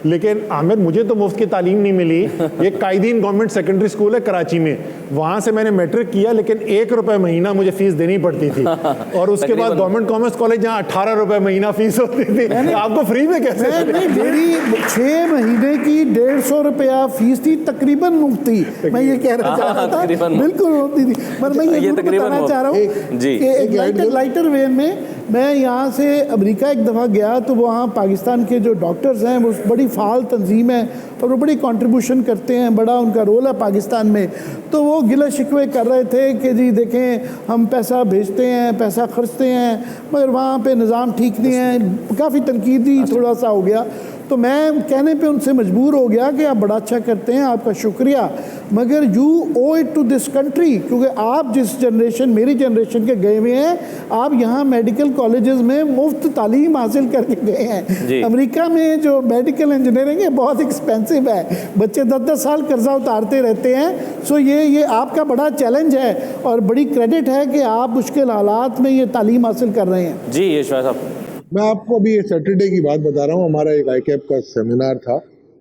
लेकिन आमिर मुझे तो मुफ्त की तालीम नहीं मिली। एक कायदीन गवर्नमेंट सेकेंडरी स्कूल है कराची में, वहाँ से मैंने मैट्रिक किया, लेकिन 1 रुपये महीना मुझे फीस देनी पड़ती थी। और उसके बाद गवर्नमेंट कॉमर्स कॉलेज जहाँ 18 रुपये महीना फीस होती थी। आपको फ्री में कैसे? मेरी 6 महीने की 150 रुपया फीस थी, तकरीबन मुफ्त थी। मैं ये कह रहा था बिल्कुल होती थी। पर मैं ये बताना चाह रहा हूँ कि एक लाइटर वे में मैं यहाँ से अमेरिका एक दफ़ा गया तो वहाँ पाकिस्तान के जो डॉक्टर्स हैं वो बड़ी फ़ाल तंजीम है और वो बड़ी कंट्रीब्यूशन करते हैं, बड़ा उनका रोल है पाकिस्तान में। तो वो गिले शिकवे कर रहे थे कि जी देखें हम पैसा भेजते हैं, पैसा खर्चते हैं, मगर वहाँ पे निज़ाम ठीक नहीं है। काफ़ी तनकीदी थोड़ा सा हो गया। तो मैं कहने पे उनसे मजबूर हो गया कि आप बड़ा अच्छा करते हैं, आपका शुक्रिया, मगर you owe it to this country, क्योंकि आप जिस जनरेशन मेरी जनरेशन के गए हुए हैं, आप यहाँ मेडिकल कॉलेजेस में मुफ्त तालीम हासिल करके गए हैं। अमेरिका में जो मेडिकल इंजीनियरिंग है बहुत एक्सपेंसिव है, बच्चे 10-10 साल कर्जा उतारते रहते हैं। सो ये आपका बड़ा चैलेंज है और बड़ी क्रेडिट है कि आप मुश्किल हालात में ये तालीम हासिल कर रहे हैं। जी यशवंत साहब, मैं आपको अभी सैटरडे की बात बता रहा हूँ। हमारा एक ICAP का सेमिनार था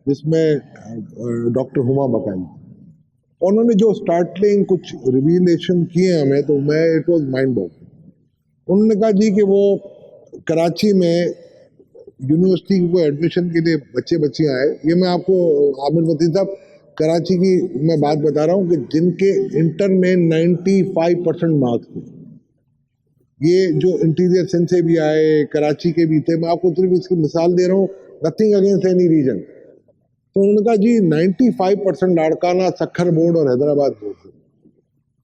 जिसमें डॉक्टर हुमा बकाई, उन्होंने जो स्टार्टलिंग कुछ रिवीलेशन किए हमें, तो मैं इट वाज माइंड ब्लोइंग। उन्होंने कहा जी कि वो कराची में यूनिवर्सिटी को एडमिशन के लिए बच्चियाँ आए। ये मैं आपको आमिर वतीन साहब कराची की मैं बात बता रहा हूँ कि जिनके इंटर में 95% मार्क्स थे। ये जो इंटीरियर सिंध से भी आए, कराची के भी थे। मैं आपको सिर्फ इसकी मिसाल दे रहा हूँ, नथिंग अगेंस्ट एनी रीजन। तो उन्होंने कहा जी 95% लाड़काना, सक्खर बोर्ड और हैदराबाद बोर्ड से।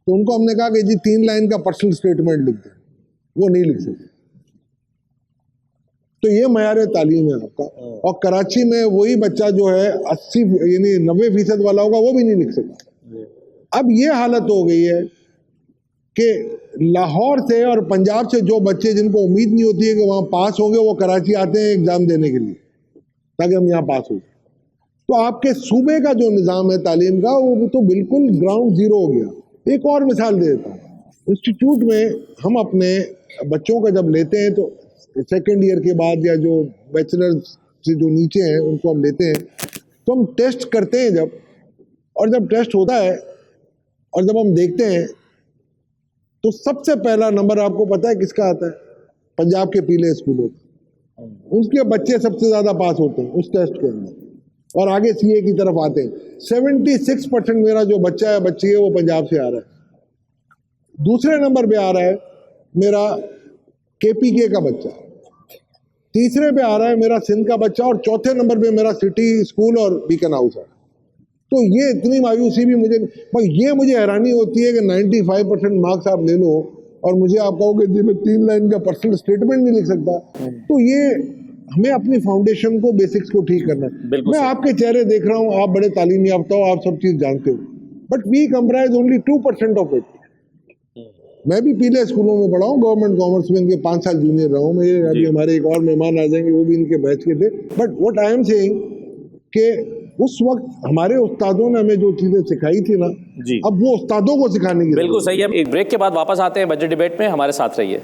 तो उनको हमने कहा कि जी 3 लाइन का पर्सनल स्टेटमेंट लिख दें, वो नहीं लिख सकते। तो ये मयार तालीम है आपका। और कराची में वही बच्चा जो है 80 यानी 90% वाला होगा, वो भी नहीं लिख सकता। अब ये हालत हो गई है कि लाहौर से और पंजाब से जो बच्चे जिनको उम्मीद नहीं होती है कि वहाँ पास होंगे, वो कराची आते हैं एग्ज़ाम देने के लिए ताकि हम यहाँ पास हो। तो आपके सूबे का जो निज़ाम है तालीम का, वो तो बिल्कुल ग्राउंड ज़ीरो हो गया। एक और मिसाल दे देता हूँ, इंस्टीट्यूट में हम अपने बच्चों का जब लेते हैं तो सेकेंड ईयर के बाद या जो बैचलर्स से जो नीचे हैं उनको हम लेते हैं, तो हम टेस्ट करते हैं जब, और जब टेस्ट होता है और जब हम देखते हैं तो सबसे पहला नंबर आपको पता है किसका आता है? पंजाब के पीले स्कूलों का। उसके बच्चे सबसे ज़्यादा पास होते हैं उस टेस्ट के अंदर, और आगे सीए की तरफ आते हैं। 76% मेरा जो बच्चा है, बच्ची है, वो पंजाब से आ रहा है। दूसरे नंबर पे आ रहा है मेरा केपीके का बच्चा, तीसरे पे आ रहा है मेरा सिंध का बच्चा, और चौथे नंबर पे मेरा सिटी स्कूल और बीकन हाउस है। तो ये इतनी मायूसी भी मुझे, पर ये मुझे हैरानी होती है कि 95% मार्क्स आप ले लो और मुझे आप कहोगे जी मैं 3 लाइन का पर्सनल स्टेटमेंट नहीं लिख सकता। तो ये हमें अपनी फाउंडेशन को, बेसिक्स को ठीक करना है। मैं आपके चेहरे देख रहा हूँ, आप बड़े तालीम याफ्ता हो, आप सब चीज़ जानते हो, but we comprise only 2% of it. मैं भी पीले स्कूलों में पढ़ा हूँ, गवर्नमेंट कॉमर्स में, इनके 5 साल जूनियर रहा हूँ मैं। अभी हमारे एक और मेहमान आ जाएंगे, वो भी इनके बैच के थे। But what I am saying कि उस वक्त हमारे उस्तादों ने हमें जो चीज़ें सिखाई थी ना, अब वो उस्तादों को सिखाने की। बिल्कुल सही है। एक ब्रेक के बाद वापस आते हैं बजट डिबेट में, हमारे साथ रहिए।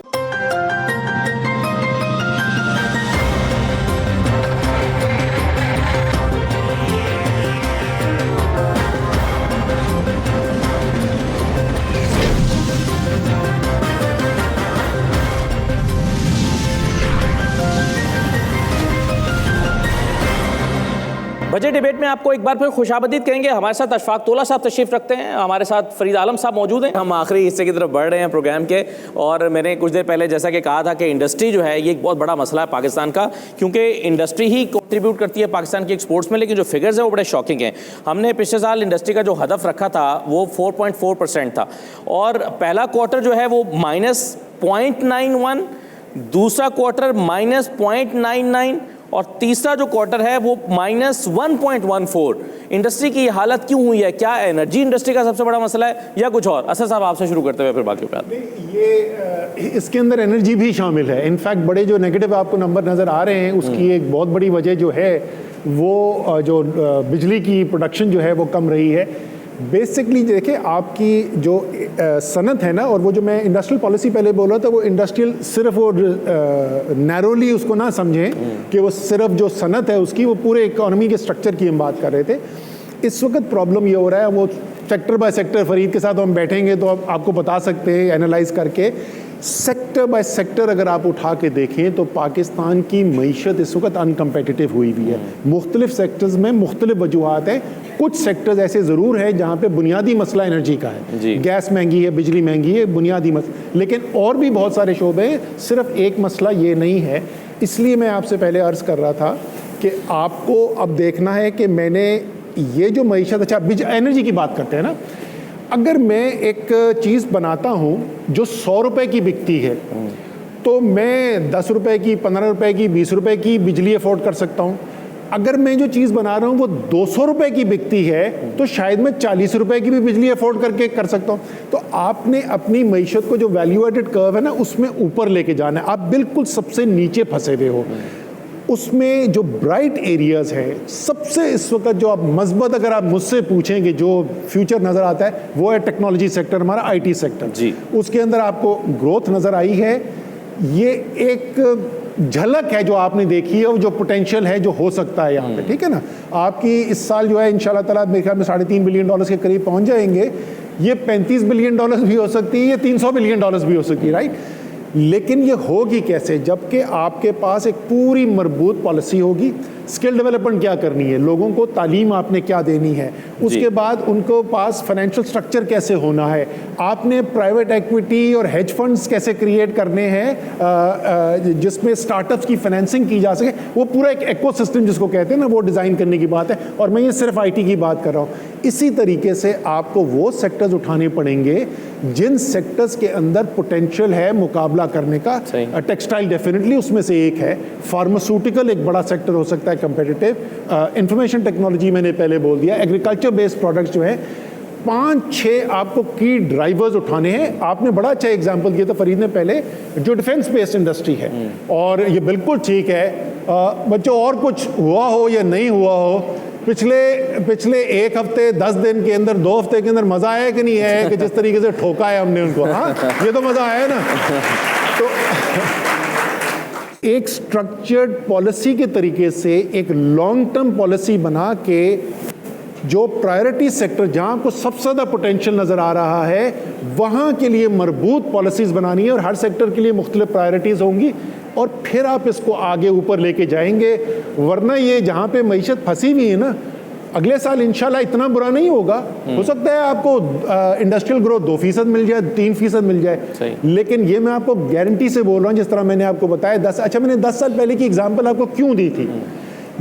बजट डिबेट में आपको एक बार फिर खुशामदीद कहेंगे। हमारे साथ अशफाक तोला साहब तशरीफ रखते हैं, हमारे साथ फरीद आलम साहब मौजूद हैं। हम आखिरी हिस्से की तरफ बढ़ रहे हैं प्रोग्राम के, और मैंने कुछ देर पहले जैसा कि कहा था कि इंडस्ट्री जो है ये एक बहुत बड़ा मसला है पाकिस्तान का, क्योंकि इंडस्ट्री ही कंट्रीब्यूट करती है पाकिस्तान की एक्सपोर्ट्स में। लेकिन जो फिगर्स है वो बड़े शॉकिंग हैं। हमने पिछले साल इंडस्ट्री का जो हदफ रखा था वो 4.4% था, और पहला क्वार्टर जो है वो -0.91, दूसरा क्वार्टर -0.99, और तीसरा जो क्वार्टर है वो -1.14। इंडस्ट्री की हालत क्यों हुई है? क्या एनर्जी इंडस्ट्री का सबसे बड़ा मसला है या कुछ और? असद साहब आपसे शुरू करते हुए फिर बाकी पे आते हैं। ये इसके अंदर एनर्जी भी शामिल है। इनफैक्ट बड़े जो नेगेटिव आपको नंबर नज़र आ रहे हैं उसकी एक बहुत बड़ी वजह जो है वो जो बिजली की प्रोडक्शन जो है वो कम रही है। बेसिकली देखिए आपकी जो सनत है ना, और वो जो मैं इंडस्ट्रियल पॉलिसी पहले बोला था, वो इंडस्ट्रियल सिर्फ वो नैरोली उसको ना समझें कि वो सिर्फ जो सनत है उसकी, वो पूरे इकोनॉमी के स्ट्रक्चर की हम बात कर रहे थे। इस वक्त प्रॉब्लम ये हो रहा है, वो सेक्टर बाय सेक्टर फरीद के साथ हम बैठेंगे तो आपको बता सकते हैं एनालाइज करके, सेक्टर बाय सेक्टर अगर आप उठा के देखें तो पाकिस्तान की मईशत इस वक्त अनकम्पिटिटिव हुई हुई है। मुख्तलिफ सेक्टर्स में मुख्तलिफ वजूहात हैं। कुछ सेक्टर्स ऐसे ज़रूर हैं जहाँ पे बुनियादी मसला एनर्जी का है, गैस महंगी है, बिजली महंगी है, बुनियादी मसला। लेकिन और भी बहुत सारे शोबे हैं, सिर्फ एक मसला ये नहीं है। इसलिए मैं आपसे पहले अर्ज़ कर रहा था कि आपको अब देखना है कि मैंने ये जो मईशत, अच्छा एनर्जी की बात करते हैं ना, अगर मैं एक चीज़ बनाता हूँ जो 100 रुपए की बिकती है, तो मैं 10 रुपए की, 15 रुपए की, 20 रुपए की बिजली अफोर्ड कर सकता हूँ। अगर मैं जो चीज़ बना रहा हूँ वो 200 रुपए की बिकती है, तो शायद मैं 40 रुपए की भी बिजली अफोर्ड करके कर सकता हूँ। तो आपने अपनी मईशत को जो वैल्यू एडेड कर्व है ना, उसमें ऊपर लेके जाना है। आप बिल्कुल सबसे नीचे फंसे हुए हो। उसमें जो ब्राइट एरियाज़ हैं, सबसे इस वक्त जो आप मज़बूत, अगर आप मुझसे पूछेंगे जो फ्यूचर नज़र आता है, वो है टेक्नोलॉजी सेक्टर, हमारा आईटी सेक्टर जी। उसके अंदर आपको ग्रोथ नज़र आई है। ये एक झलक है जो आपने देखी है, और जो पोटेंशियल है जो हो सकता है यहाँ पे, ठीक है ना। आपकी इस साल जो है इंशाल्लाह ताला मेरे ख्याल में $3.5 बिलियन के करीब पहुँच जाएंगे। ये $35 बिलियन भी हो सकती है, ये $300 बिलियन भी हो सकती है, राइट। लेकिन ये होगी कैसे? जबकि आपके पास एक पूरी मरबूत पॉलिसी होगी। स्किल डेवलपमेंट क्या करनी है, लोगों को तालीम आपने क्या देनी है, उसके बाद उनको पास फाइनेंशियल स्ट्रक्चर कैसे होना है, आपने प्राइवेट इक्विटी और हेज फंड्स कैसे क्रिएट करने हैं जिसमें स्टार्टअप्स की फाइनेंसिंग की जा सके, वो पूरा एक इकोसिस्टम जिसको कहते हैं ना, वो डिज़ाइन करने की बात है। और मैं ये सिर्फ आईटी की बात कर रहा हूँ। इसी तरीके से आपको वो सेक्टर्स उठाने पड़ेंगे जिन सेक्टर्स के अंदर पोटेंशियल है मुकाबला करने का। टेक्सटाइल डेफिनेटली उसमें से एक है, फार्मास्यूटिकल एक बड़ा सेक्टर हो सकता है कंपेटिटिव, इंफॉर्मेशन टेक्नोलॉजी मैंने पहले बोल दिया, एग्रीकल्चर बेस्ड प्रोडक्ट्स जो है, 5-6 आपको की ड्राइवर्स उठाने हैं। आपने बड़ा अच्छा एग्जांपल दिया था फरीद ने पहले, जो डिफेंस बेस्ड इंडस्ट्री है, और ये बिल्कुल ठीक है। बच्चों, और कुछ हुआ हो या नहीं हुआ हो, पिछले 1 हफ्ते 10 दिन के अंदर 2 हफ्ते के अंदर मजा आया कि नहीं आया कि जिस तरीके से ठोका है हमने उनको? हाँ, ये तो मजा आया ना। तो एक स्ट्रक्चर्ड पॉलिसी के तरीके से एक लॉन्ग टर्म पॉलिसी बना के जो प्रायोरिटी सेक्टर जहां आपको सबसे ज़्यादा पोटेंशियल नज़र आ रहा है वहां के लिए मजबूत पॉलिसीज़ बनानी है, और हर सेक्टर के लिए मुख्तलिफ प्रायोरिटीज़ होंगी, और फिर आप इसको आगे ऊपर लेके जाएंगे। वरना ये जहाँ पे मईशत फंसी हुई है ना, अगले साल इंशाल्लाह इतना बुरा नहीं होगा। हो सकता है आपको इंडस्ट्रियल ग्रोथ 2% मिल जाए, 3% मिल जाए, लेकिन ये मैं आपको गारंटी से बोल रहा हूँ, जिस तरह मैंने आपको बताया मैंने 10 साल पहले की एग्जाम्पल आपको क्यों दी थी।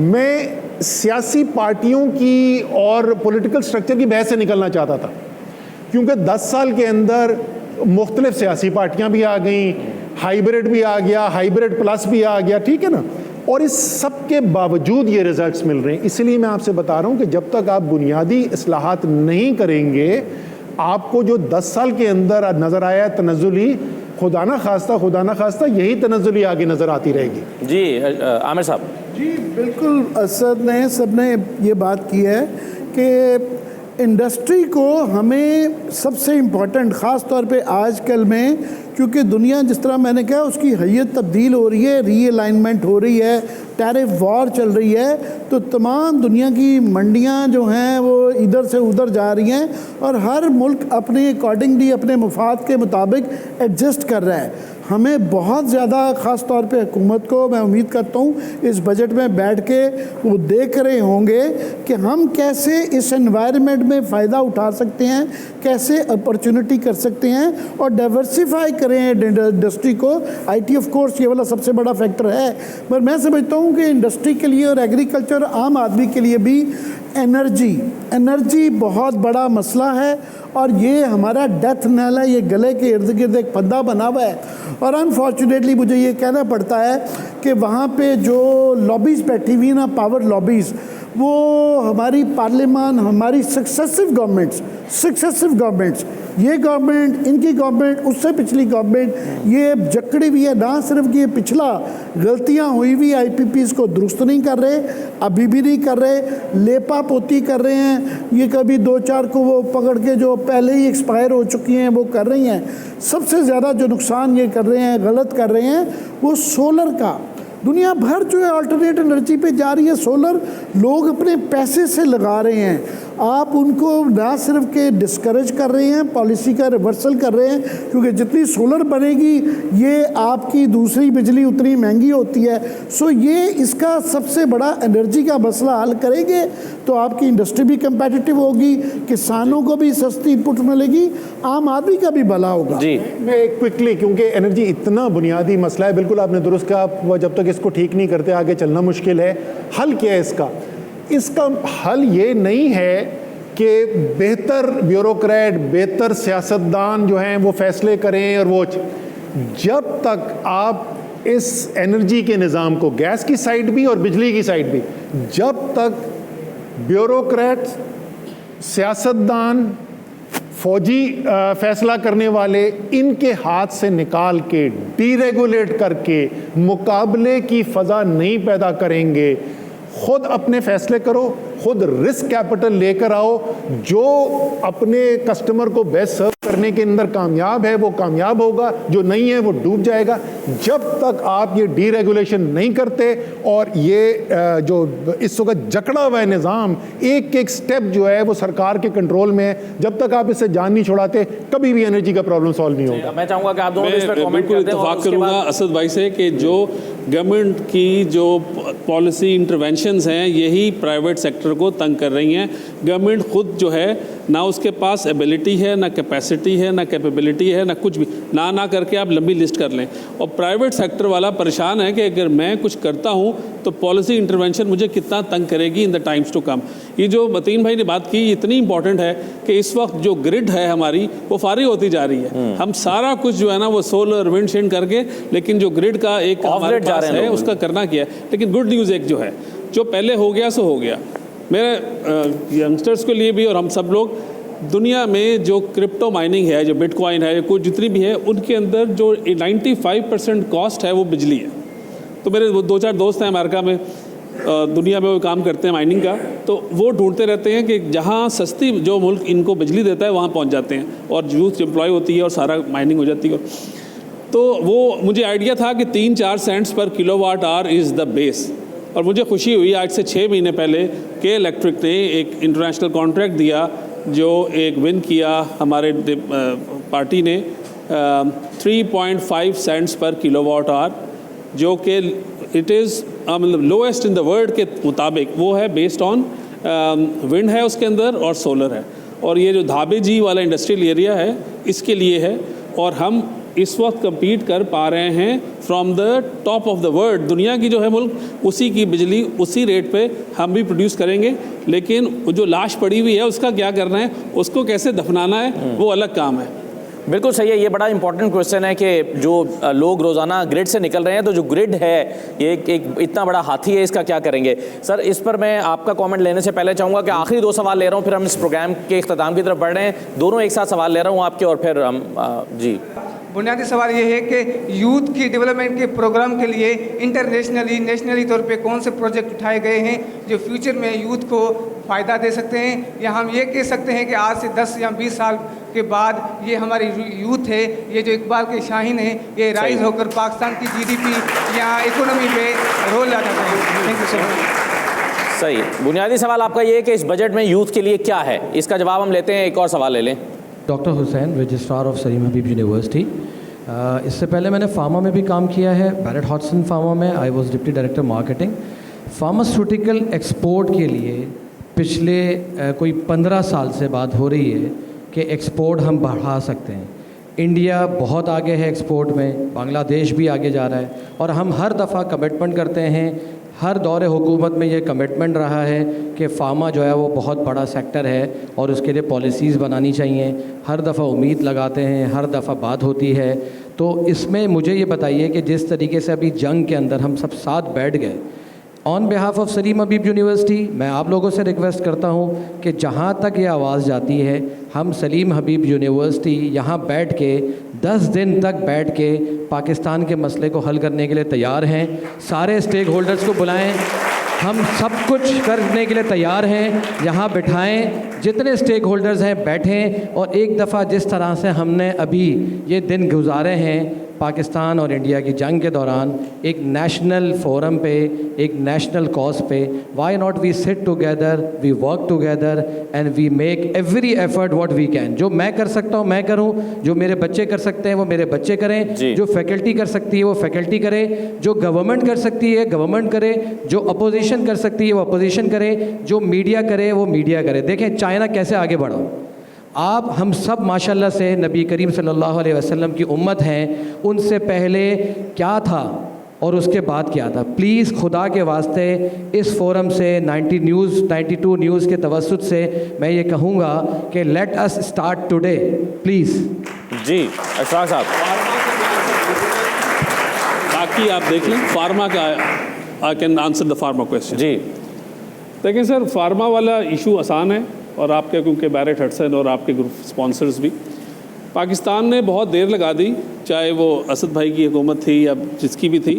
मैं सियासी पार्टियों की और पॉलिटिकल स्ट्रक्चर की बहस से निकलना चाहता था, क्योंकि 10 साल के अंदर मुख्तलिफ सियासी पार्टियां भी आ गई, हाइब्रिड भी आ गया, हाइब्रिड प्लस भी आ गया, ठीक है ना, और इस सब के बावजूद ये रिजल्ट्स मिल रहे हैं। इसलिए मैं आपसे बता रहा हूं कि जब तक आप बुनियादी इस्लाहात नहीं करेंगे, आपको जो 10 साल के अंदर नज़र आया तनज़्ज़ुली, खुदा ना खास्ता यही तनज़्ज़ुली आगे नज़र आती रहेगी। जी आमिर साहब। जी बिल्कुल, असद ने सबने ये बात की है कि इंडस्ट्री को हमें सबसे इम्पोर्टेंट, ख़ास तौर पे आजकल में, क्योंकि दुनिया जिस तरह मैंने कहा उसकी हैयत तब्दील हो रही है, रीअलाइनमेंट हो रही है, टैरिफ वॉर चल रही है, तो तमाम दुनिया की मंडियां जो हैं वो इधर से उधर जा रही हैं, और हर मुल्क अपने अकॉर्डिंगली अपने मुफाद के मुताबिक एडजस्ट कर रहा है। हमें बहुत ज़्यादा, ख़ास तौर पे हुकूमत को मैं उम्मीद करता हूँ इस बजट में बैठ के वो देख रहे होंगे कि हम कैसे इस एनवायरनमेंट में फ़ायदा उठा सकते हैं, कैसे अपॉर्चुनिटी कर सकते हैं, और डाइवर्सिफाई करें इंडस्ट्री को। आईटी ऑफ कोर्स ये वाला सबसे बड़ा फैक्टर है, पर मैं समझता हूँ कि इंडस्ट्री के लिए और एग्रीकल्चर आम आदमी के लिए भी एनर्जी बहुत बड़ा मसला है, और ये हमारा डेथ नेल है, ये गले के इर्द गिर्द एक फंदा बना हुआ है। और अनफॉर्चुनेटली मुझे ये कहना पड़ता है कि वहाँ पे जो लॉबीज़ बैठी हुई ना, पावर लॉबीज़, वो हमारी पार्लियामान, हमारी सक्सेसिव गवर्नमेंट्स, ये गवर्नमेंट, इनकी गवर्नमेंट, उससे पिछली गवर्नमेंट, ये जकड़ी हुई है। ना सिर्फ कि ये पिछला गलतियां हुई हुई IPPs को दुरुस्त नहीं कर रहे, अभी भी नहीं कर रहे, लेपा पोती कर रहे हैं, ये कभी 2-4 को वो पकड़ के जो पहले ही एक्सपायर हो चुकी हैं वो कर रही हैं। सबसे ज़्यादा जो नुकसान ये कर रहे हैं, गलत कर रहे हैं, वो सोलर का। दुनिया भर जो है अल्टरनेट एनर्जी पे जा रही है, सोलर लोग अपने पैसे से लगा रहे हैं। आप उनको ना सिर्फ के डिस्करेज कर रहे हैं, पॉलिसी का रिवर्सल कर रहे हैं, क्योंकि जितनी सोलर बनेगी ये आपकी दूसरी बिजली उतनी महंगी होती है। सो ये इसका सबसे बड़ा एनर्जी का मसला हल करेंगे तो आपकी इंडस्ट्री भी कंपेटिटिव होगी, किसानों को भी सस्ती इनपुट मिलेगी, आम आदमी का भी भला होगा। जी मैं क्विकली, क्योंकि एनर्जी इतना बुनियादी मसला है, बिल्कुल आपने दुरुस्त कहा, जब तक इसको ठीक नहीं करते आगे चलना मुश्किल है। हल क्या है इसका हल ये नहीं है कि बेहतर ब्यूरोक्रेट, बेहतर सियासतदान जो हैं वो फैसले करें, और वो जब तक आप इस एनर्जी के निज़ाम को, गैस की साइड भी और बिजली की साइड भी, जब तक ब्यूरोक्रेट, सियासतदान, फौजी फैसला करने वाले इनके हाथ से निकाल के डीरेगुलेट करके मुकाबले की फ़ज़ा नहीं पैदा करेंगे, खुद अपने फैसले करो, खुद रिस्क कैपिटल लेकर आओ, जो अपने कस्टमर को बेस्ट सर्व करने के अंदर कामयाब है वो कामयाब होगा, जो नहीं है वो डूब जाएगा। जब तक आप ये डीरेगुलेशन नहीं करते और ये जो इस वक्त जकड़ा हुआ है निज़ाम, एक एक स्टेप जो है वो सरकार के कंट्रोल में है, जब तक आप इससे जान नहीं छुड़ाते कभी भी एनर्जी का प्रॉब्लम सॉल्व नहीं होगा। मैं चाहूँगा कि आप दोनों इस पर कमेंट बिल्कुल करते हैं। इत्तेफाक करूँगा असद भाई से कि जो गवर्नमेंट की जो पॉलिसी इंटरवेंशंस हैं यही प्राइवेट सेक्टर को तंग कर रही हैं। गवर्नमेंट खुद जो है ना उसके पास एबिलिटी है, ना कैपेसिटी है, ना कैपेबिलिटी है, ना कुछ भी, ना करके आप लंबी लिस्ट कर लें। और प्राइवेट सेक्टर वाला परेशान है कि अगर मैं कुछ करता हूँ तो पॉलिसी इंटरवेंशन मुझे कितना तंग करेगी in the times to come. ये जो मतीन भाई ने बात की इतनी इंपॉर्टेंट है कि इस वक्त जो ग्रिड है हमारी वो फारिग होती जा रही है। हम सारा कुछ जो है ना वो सोलर विंड शिंड करके, लेकिन जो ग्रिड का एक हमारे पास है उसका करना क्या है। लेकिन गुड न्यूज़ एक जो है, जो पहले हो गया सो हो गया। मेरे यंगस्टर्स के लिए भी और हम सब लोग, दुनिया में जो क्रिप्टो माइनिंग है, जो बिटकॉइन है, कोई जितनी भी है, उनके अंदर जो 95% कॉस्ट है वो बिजली है। तो मेरे 2-4 दोस्त हैं अमेरिका में, दुनिया में वो काम करते हैं माइनिंग का, तो वो ढूंढते रहते हैं कि जहाँ सस्ती जो मुल्क इनको बिजली देता है वहाँ पहुँच जाते हैं और यूथ एम्प्लॉय होती है और सारा माइनिंग हो जाती है। तो वो मुझे आइडिया था कि 3-4 सेंट्स पर kilowatt hour is the base. और मुझे खुशी हुई आज से 6 महीने पहले के इलेक्ट्रिक ने एक इंटरनेशनल कॉन्ट्रैक्ट दिया, जो एक विन किया हमारे पार्टी ने 3.5 सेंट्स पर किलोवाट आवर, जो कि इट इज़ मतलब लोएस्ट इन द वर्ल्ड के मुताबिक। वो है बेस्ड ऑन विंड है उसके अंदर और सोलर है। और ये जो धाबे जी वाला इंडस्ट्रियल एरिया है इसके लिए है, और हम इस वक्त कम्पीट कर पा रहे हैं from the top of the world. दुनिया की जो है मुल्क उसी की बिजली उसी रेट पे हम भी प्रोड्यूस करेंगे, लेकिन जो लाश पड़ी हुई है उसका क्या करना है, उसको कैसे दफनाना है, वो अलग काम है। बिल्कुल सही है। ये बड़ा इंपॉर्टेंट क्वेश्चन है कि जो लोग रोज़ाना ग्रिड से निकल रहे हैं, तो जो ग्रिड है ये एक इतना बड़ा हाथी है, इसका क्या करेंगे। सर, इस पर मैं आपका कमेंट लेने से पहले चाहूँगा कि आखिरी 2 सवाल ले रहा हूँ, फिर हम इस प्रोग्राम के इख्तिताम की तरफ बढ़ रहे हैं। दोनों एक साथ सवाल ले रहा हूँ आपके, और फिर हम जी। बुनियादी सवाल ये है कि यूथ की डेवलपमेंट के प्रोग्राम के लिए इंटरनेशनली नेशनली तौर पे कौन से प्रोजेक्ट उठाए गए हैं जो फ्यूचर में यूथ को फ़ायदा दे सकते हैं, या हम ये कह सकते हैं कि आज से 10 या 20 साल के बाद ये हमारी यूथ है, ये जो इकबाल के शाहीन है, ये राइज होकर पाकिस्तान की GDP या इकोनॉमी पे रोल अदा करेंगे। Thank you so much. सही। बुनियादी सवाल आपका ये है कि इस बजट में यूथ के लिए क्या है, इसका जवाब हम लेते हैं। एक और सवाल ले लें। Doctor Hussain, registrar of Salim Habib university. इससे पहले मैंने फार्मा में भी काम किया है, बैरेट हॉटसन फार्मा में I was deputy director marketing. Pharmaceutical export के लिए पिछले कोई 15 साल से बात हो रही है कि एक्सपोर्ट हम बढ़ा सकते हैं। इंडिया बहुत आगे है एक्सपोर्ट में, बांग्लादेश भी आगे जा रहा है, और हम हर दफ़ा कमिटमेंट करते हैं, हर दौरे हुकूमत में ये कमिटमेंट रहा है कि फार्मा जो है वो बहुत बड़ा सेक्टर है और उसके लिए पॉलिसीज़ बनानी चाहिए। हर दफ़ा उम्मीद लगाते हैं, हर दफ़ा बात होती है। तो इसमें मुझे ये बताइए कि जिस तरीके से अभी जंग के अंदर हम सब साथ बैठ गए, on behalf of Salim Habib university मैं आप लोगों से रिक्वेस्ट करता हूँ कि जहाँ तक ये आवाज़ जाती है, हम सलीम हबीब यूनिवर्सिटी यहाँ बैठ के 10 दिन तक बैठ के पाकिस्तान के मसले को हल करने के लिए तैयार हैं। सारे स्टेक होल्डर्स को बुलाएं, हम सब कुछ करने के लिए तैयार हैं। यहाँ बिठाएं, जितने स्टेक होल्डर्स हैं बैठें, और एक दफ़ा जिस तरह से हमने अभी ये दिन गुजारे हैं पाकिस्तान और इंडिया की जंग के दौरान, एक नेशनल फोरम पे, एक नेशनल कॉज पे, why not we sit together, we work together and we make every effort what we can. जो मैं कर सकता हूँ मैं करूँ, जो मेरे बच्चे कर सकते हैं वो मेरे बच्चे करें, जो फैकल्टी कर सकती है वो फैकल्टी करे, जो गवर्नमेंट कर सकती है गवर्नमेंट करे, जो अपोजिशन कर सकती है वो अपोजिशन करे, जो मीडिया करे वो मीडिया करे। देखें चाइना कैसे आगे बढ़ा, आप हम सब माशाल्लाह से नबी करीम सल्लल्लाहु अलैहि वसल्लम की उम्मत हैं, उनसे पहले क्या था और उसके बाद क्या था। प्लीज़ खुदा के वास्ते इस फोरम से 92 न्यूज़ के तवस्सुत से मैं ये कहूँगा कि let us start today please. जी अशफाक साहब, बाकी आप देख लें फार्मा का, I can answer the pharma question. जी देखिए सर, फार्मा वाला इशू आसान है, और आपके क्योंकि बैरेट हटसन और आपके ग्रुप स्पॉन्सर्स भी, पाकिस्तान ने बहुत देर लगा दी, चाहे वो असद भाई की हुकूमत थी या जिसकी भी थी।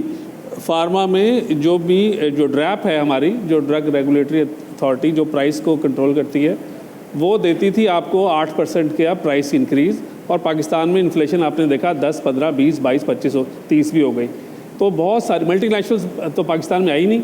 फार्मा में जो ड्रैप है हमारी, जो ड्रग रेगुलेटरी अथॉरिटी जो प्राइस को कंट्रोल करती है, वो देती थी आपको 8% का प्राइस इंक्रीज़, और पाकिस्तान में इन्फ्लेशन आपने देखा 10, 15, 20, 22, 25, 30 भी हो गई। तो बहुत सारी मल्टीनेशनल्स तो पाकिस्तान में आई नहीं,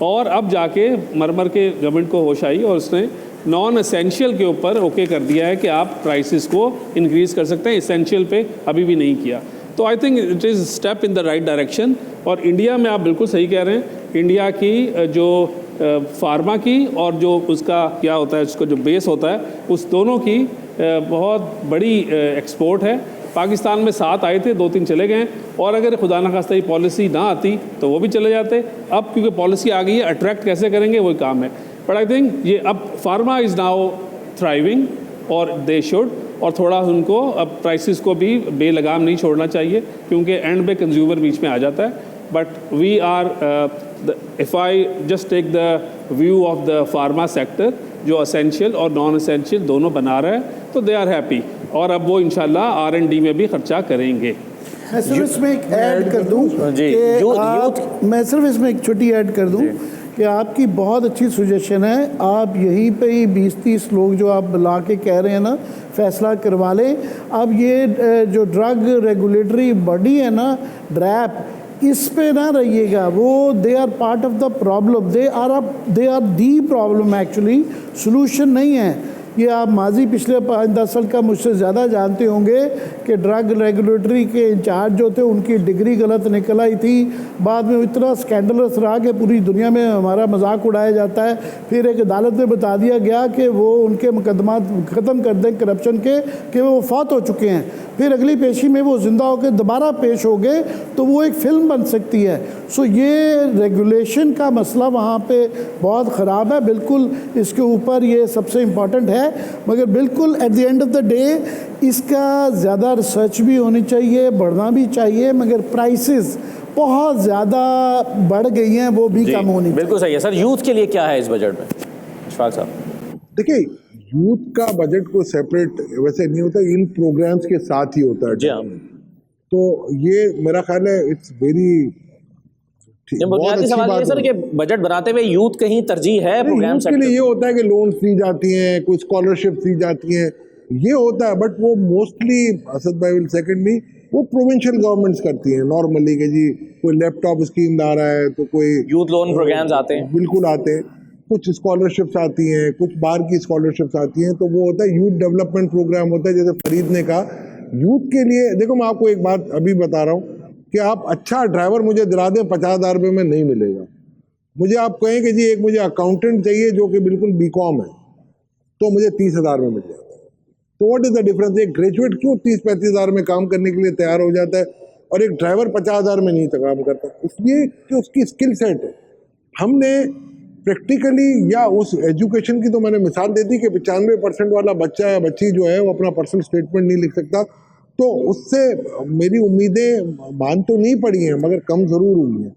और अब जाके मर के गवर्नमेंट को होश आई और उसने नॉन एसेंशियल के ऊपर ओके कर दिया है कि आप प्राइसेस को इंक्रीज़ कर सकते हैं, एसेंशियल पे अभी भी नहीं किया। तो I think it is step in the right direction. और इंडिया में आप बिल्कुल सही कह रहे हैं, इंडिया की जो फार्मा की और जो उसका क्या होता है, उसका जो बेस होता है, उस दोनों की बहुत बड़ी एक्सपोर्ट है। पाकिस्तान में 7 आए थे, 2-3 चले गए, और अगर खुदा न खास्ता ये पॉलिसी ना आती तो वो भी चले जाते। अब क्योंकि पॉलिसी आ गई है, अट्रैक्ट कैसे करेंगे वही काम है। बट आई थिंक ये अब फार्मा इज़ नाउ थ्राइविंग और दे शुड, और थोड़ा उनको अब प्राइसेस को भी बेलगाम नहीं छोड़ना चाहिए, क्योंकि एंड पे कंज्यूमर बीच में आ जाता है। But we are if I just take the view of the pharma sector, जो असेंशियल और नॉन असेंशियल दोनों बना रहा है, तो दे आर हैप्पी, और अब वो इंशाल्लाह R&D में भी खर्चा करेंगे। मैं सिर्फ इसमें एक ऐड कर दूं कि मैं सिर्फ इसमें एक छोटी ऐड कर दूं कि आपकी बहुत अच्छी सुजेशन है। आप यहीं पे ही 20-30 लोग जो आप बुला के कह रहे हैं ना, फैसला करवा लें। अब ये जो ड्रग रेगुलेटरी बॉडी है ना, ड्रैप, इस पे ना रहिएगा। वो they are part of the problem, they are the problem actually, solution नहीं है। ये आप माजी पिछले 5-10 साल का मुझसे ज़्यादा जानते होंगे कि ड्रग रेगुलेटरी के इंचार्ज जो थे उनकी डिग्री गलत निकल आई थी। बाद में इतना स्कैंडलस रहा कि पूरी दुनिया में हमारा मजाक उड़ाया जाता है। फिर एक अदालत में बता दिया गया कि वो उनके मुकदमा ख़त्म कर दें करप्शन के, कि वो फौत हो चुके हैं। फिर अगली पेशी में वो ज़िंदा होकर दोबारा पेश हो गए, तो वो एक फ़िल्म बन सकती है। सो ये रेगुलेशन का मसला वहाँ पे बहुत ख़राब है। बिल्कुल इसके ऊपर ये सबसे इम्पॉर्टेंट है, मगर बिल्कुल at the end of the day इसका ज़्यादा रिसर्च भी होनी चाहिए, बढ़ना भी चाहिए, मगर प्राइसेस बहुत ज़्यादा बढ़ गई हैं, वो भी कम होनी चाहिए। बिल्कुल सही है सर। यूथ के लिए क्या है इस बजट में, इशफाक साहब? देखिए, यूथ का बजट को सेपरेट वैसे नहीं होता, इन प्रोग्राम्स के साथ ही होता है। जी हाँ। तो ये मेरा ख्याल है इट्स वेरी बुनियादी सवाल ये सर कि बजट बनाते हुए यूथ कहीं तरजीह है प्रोग्राम के लिए? ये होता है कि लोन्स दी जाती हैं, कुछ स्कॉलरशिप दी जाती हैं, ये होता है। बट वो मोस्टली, असद भाई विल सेकंड मी, वो प्रोविंशियल गवर्नमेंट्स करती हैं नॉर्मली, कि जी कोई लैपटॉप स्कीम ला रहा है तो कोई यूथ लोन प्रोग्राम्स आते हैं, बिल्कुल आते हैं, कुछ स्कॉलरशिप्स आती हैं, कुछ बाहर की स्कॉलरशिप्स आती हैं। तो वो होता है यूथ डेवलपमेंट प्रोग्राम होता है। जैसे फरीद ने कहा, यूथ के लिए देखो, मैं आपको एक बात अभी बता रहा हूँ कि आप अच्छा ड्राइवर मुझे दिला दें 50,000 रुपये में नहीं मिलेगा। मुझे आप कहें कि जी एक मुझे अकाउंटेंट चाहिए जो कि बिल्कुल BCom है, तो मुझे 30,000 में मिल जाता है। तो व्हाट इज़ द डिफरेंस? एक ग्रेजुएट क्यों 30-35,000 में काम करने के लिए तैयार हो जाता है और एक ड्राइवर 50,000 में नहीं काम करता? इसलिए कि उसकी स्किल सेट है। हमने प्रैक्टिकली, या उस एजुकेशन की तो मैंने मिसाल दे दी कि 95% वाला बच्चा या बच्ची जो है वो अपना पर्सनल स्टेटमेंट नहीं लिख सकता। तो उससे मेरी उम्मीदें मान तो नहीं पड़ी हैं, मगर कम ज़रूर हुई हैं।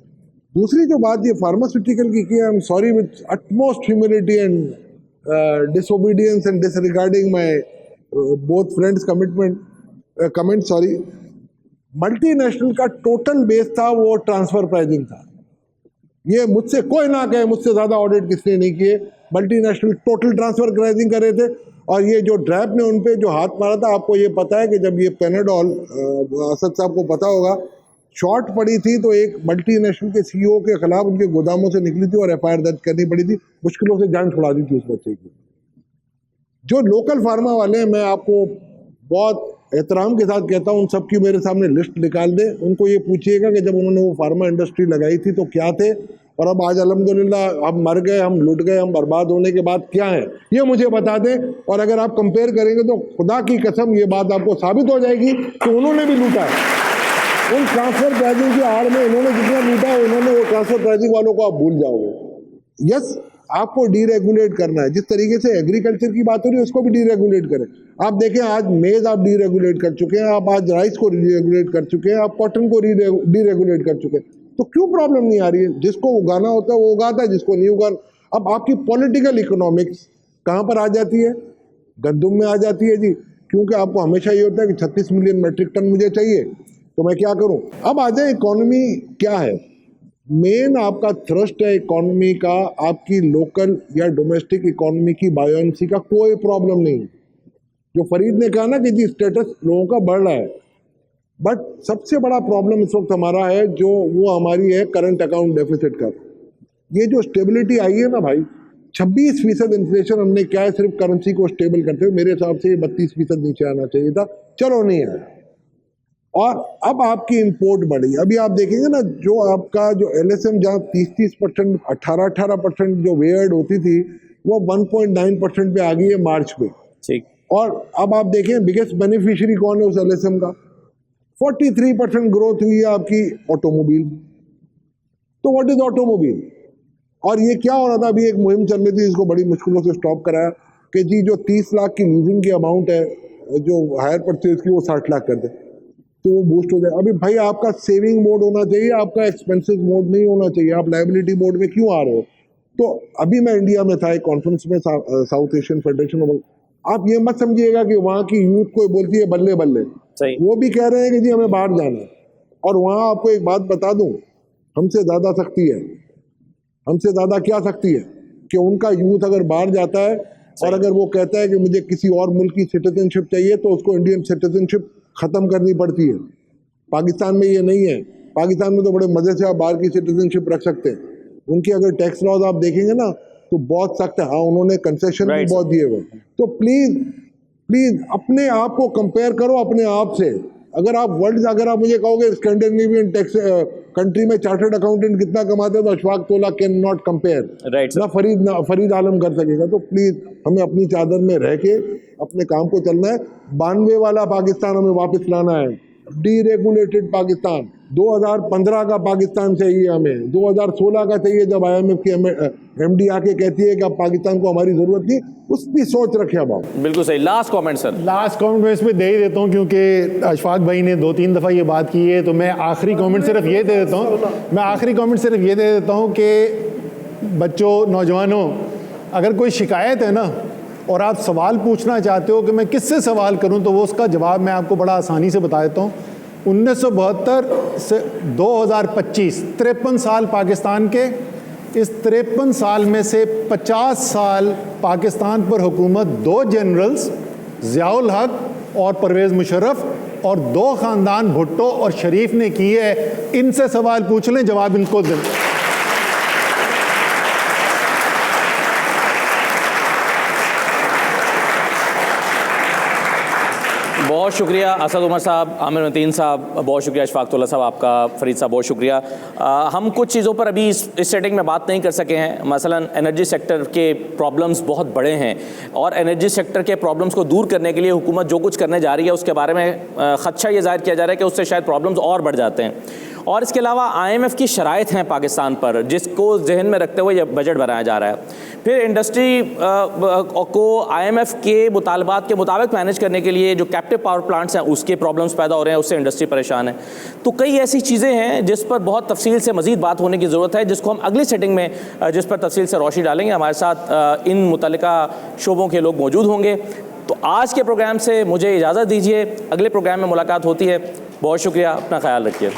दूसरी जो बात ये फार्मास्यूटिकल की I am sorry with utmost humility and disobedience and disregarding my both friends comment sorry, multinational का टोटल बेस था वो ट्रांसफ़र प्राइजिंग था। ये मुझसे कोई ना कहे मुझसे ज़्यादा ऑडिट किसने नहीं किए। मल्टीनेशनल टोटल ट्रांसफ़र प्राइजिंग कर रहे थे, और ये जो ड्रैप ने उन पे जो हाथ मारा था, आपको ये पता है कि जब ये पेनाडॉल, असद साहब को पता होगा, शॉर्ट पड़ी थी तो एक मल्टीनेशनल के CEO के खिलाफ उनके गोदामों से निकली थी और FIR दर्ज करनी पड़ी थी। मुश्किलों से जान छुड़ा दी थी उस बच्चे की। जो लोकल फार्मा वाले हैं, मैं आपको बहुत एहतराम के साथ कहता हूँ, उन सब की मेरे सामने लिस्ट निकाल दें। उनको ये पूछिएगा कि जब उन्होंने वो फार्मा इंडस्ट्री लगाई थी तो क्या थे, और अब आज अल्हम्दुलिल्लाह हम मर गए, हम लूट गए, हम बर्बाद होने के बाद क्या है, ये मुझे बता दें। और अगर आप कंपेयर करेंगे तो खुदा की कसम ये बात आपको साबित हो जाएगी कि उन्होंने भी लूटा है। उन ट्रांसफर प्राइजिंग की आड़ में उन्होंने जितना लूटा है, उन्होंने वो ट्रांसफर प्राइजिंग वालों को आप भूल जाओगे। यस, आपको डीरेगुलेट करना है। जिस तरीके से एग्रीकल्चर की बात हो रही है, उसको भी डीरेगुलेट करें। आप देखें, आज मेज़ आप डीरेगुलेट कर चुके हैं, आप आज राइस को डीरेगुलेट कर चुके हैं, आप कॉटन को डीरेगुलेट कर चुके हैं। तो क्यों प्रॉब्लम नहीं आ रही है? जिसको उगाना होता है वो उगाता है, जिसको नहीं उगाना। अब आपकी पॉलिटिकल इकोनॉमिक्स कहाँ पर आ जाती है? गंदुम में आ जाती है जी, क्योंकि आपको हमेशा ये होता है कि 36 मिलियन मेट्रिक टन मुझे चाहिए, तो मैं क्या करूं? अब आ जाए इकोनॉमी क्या है। मेन आपका थ्रस्ट है इकोनॉमी का, आपकी लोकल या डोमेस्टिक इकोनॉमी की बायोंसी का कोई प्रॉब्लम नहीं। जो फरीद ने कहा ना कि जी स्टेटस लोगों का बढ़ रहा है, बट सबसे बड़ा प्रॉब्लम इस वक्त हमारा है जो वो हमारी है करंट अकाउंट डेफिसिट का। ये जो स्टेबिलिटी आई है ना भाई, 26% इन्फ्लेशन हमने क्या है सिर्फ करेंसी को स्टेबल करते हुए, मेरे हिसाब से 32% नीचे आना चाहिए था, चलो नहीं आया। और अब आपकी इंपोर्ट बढ़ी। अभी आप देखेंगे ना जो आपका जो LSM जहाँ 30% 18% जो वेयर्ड होती थी वो 1.9% पे आ गई है मार्च पे। ठीक। और अब आप देखें बिगेस्ट बेनिफिशियरी कौन है उस LSM का, 43% ग्रोथ हुई है आपकी ऑटोमोबाइल। तो व्हाट इज ऑटोमोबाइल? और ये क्या हो रहा था, अभी एक मुहिम चल रही थी जिसको बड़ी मुश्किलों से स्टॉप कराया कि जी जो 30 लाख की लीजिंग की अमाउंट है जो हायर परचेज की वो 60 लाख कर दे तो वो बूस्ट हो जाए। अभी भाई आपका सेविंग मोड होना चाहिए, आपका एक्सपेंसिव मोड नहीं होना चाहिए। आप लायबिलिटी मोड में क्यों आ रहे हो? तो अभी मैं इंडिया में था एक कॉन्फ्रेंस में, साउथ एशियन फेडरेशन। आप ये मत समझिएगा कि वहाँ की यूथ को बोलती है बल्ले बल्ले, वो भी कह रहे हैं कि जी हमें बाहर जाना है। और वहाँ आपको एक बात बता दूं, हमसे ज़्यादा सख्ती है। हमसे ज़्यादा क्या सख्ती है कि उनका यूथ अगर बाहर जाता है और अगर वो कहता है कि मुझे किसी और मुल्क की सिटीजनशिप चाहिए तो उसको इंडियन सिटीजनशिप ख़त्म करनी पड़ती है। पाकिस्तान में ये नहीं है। पाकिस्तान में तो बड़े मज़े से आप बाहर की सिटीजनशिप रख सकते हैं। उनके अगर टैक्स लॉज आप देखेंगे ना तो बहुत सख्त है। हाँ, उन्होंने कंसेशन भी बहुत दिए हुए। तो प्लीज़ अपने आप को कंपेयर करो अपने आप से। अगर आप मुझे कहोगे स्कैंडिनेवियन टैक्स कंट्री में चार्टर्ड अकाउंटेंट कितना कमाते हैं तो अशफाक तोला कैन नॉट कंपेयर। ना फरीद आलम कर सकेगा। तो प्लीज़ हमें अपनी चादर में रह के अपने काम को चलना है। 92 वाला पाकिस्तान हमें वापस लाना है, डीरेगुलेटेड पाकिस्तान। 2015 का पाकिस्तान चाहिए हमें, 2016 का चाहिए जब IMF की MD आके कहती है कि अब पाकिस्तान को हमारी जरूरत नहीं। उसकी सोच रखे अब आप। बिल्कुल सही। Last comment sir. Last comment मैं इसमें दे ही देता हूँ क्योंकि अशफाक भाई ने 2-3 दफ़ा ये बात की है, तो मैं आखिरी कमेंट सिर्फ ये दे देता हूँ कि बच्चों, नौजवानों, अगर कोई शिकायत है ना और आप सवाल पूछना चाहते हो कि मैं किससे सवाल करूं, तो वो उसका जवाब मैं आपको बड़ा आसानी से बता देता हूं। 1972 से 2025 53 साल पाकिस्तान के, इस 53 साल में से 50 साल पाकिस्तान पर हुकूमत 2 जनरल्स ज़ियाउल हक और परवेज़ मुशर्रफ और 2 ख़ानदान भुट्टो और शरीफ ने की है। इनसे सवाल पूछ लें, जवाब इनको दें। बहुत शुक्रिया असद उमर साहब, आमिर मतीन साहब, बहुत शुक्रिया अशफाक तोला साहब आपका, फरीद साहब बहुत शुक्रिया। हम कुछ चीज़ों पर अभी इस सेटिंग में बात नहीं कर सके हैं। मसलन एनर्जी सेक्टर के प्रॉब्लम्स बहुत बड़े हैं और एनर्जी सेक्टर के प्रॉब्लम्स को दूर करने के लिए हुकूमत जो कुछ करने जा रही है उसके बारे में खदशा ये जाहिर किया जा रहा है कि उससे शायद प्रॉब्लम्स और बढ़ जाते हैं। और इसके अलावा IMF की शराइत हैं पाकिस्तान पर, जिसको जहन में रखते हुए यह बजट बनाया जा रहा है। फिर इंडस्ट्री को IMF के मुतालबात के मुताबिक मैनेज करने के लिए जो कैप्टिव पावर प्लांट्स हैं उसके प्रॉब्लम्स पैदा हो रहे हैं, उससे इंडस्ट्री परेशान है। तो कई ऐसी चीज़ें हैं जिस पर बहुत तफसील से मज़ीद बात होने की ज़रूरत है, जिसको हम अगली सेटिंग में जिस पर तफसील से रोशनी डालेंगे। हमारे साथ इन मुतल्लिका शोबों के लोग मौजूद होंगे। तो आज के प्रोग्राम से मुझे इजाज़त दीजिए, अगले प्रोग्राम में मुलाकात होती है। बहुत शुक्रिया, अपना ख्याल रखिए।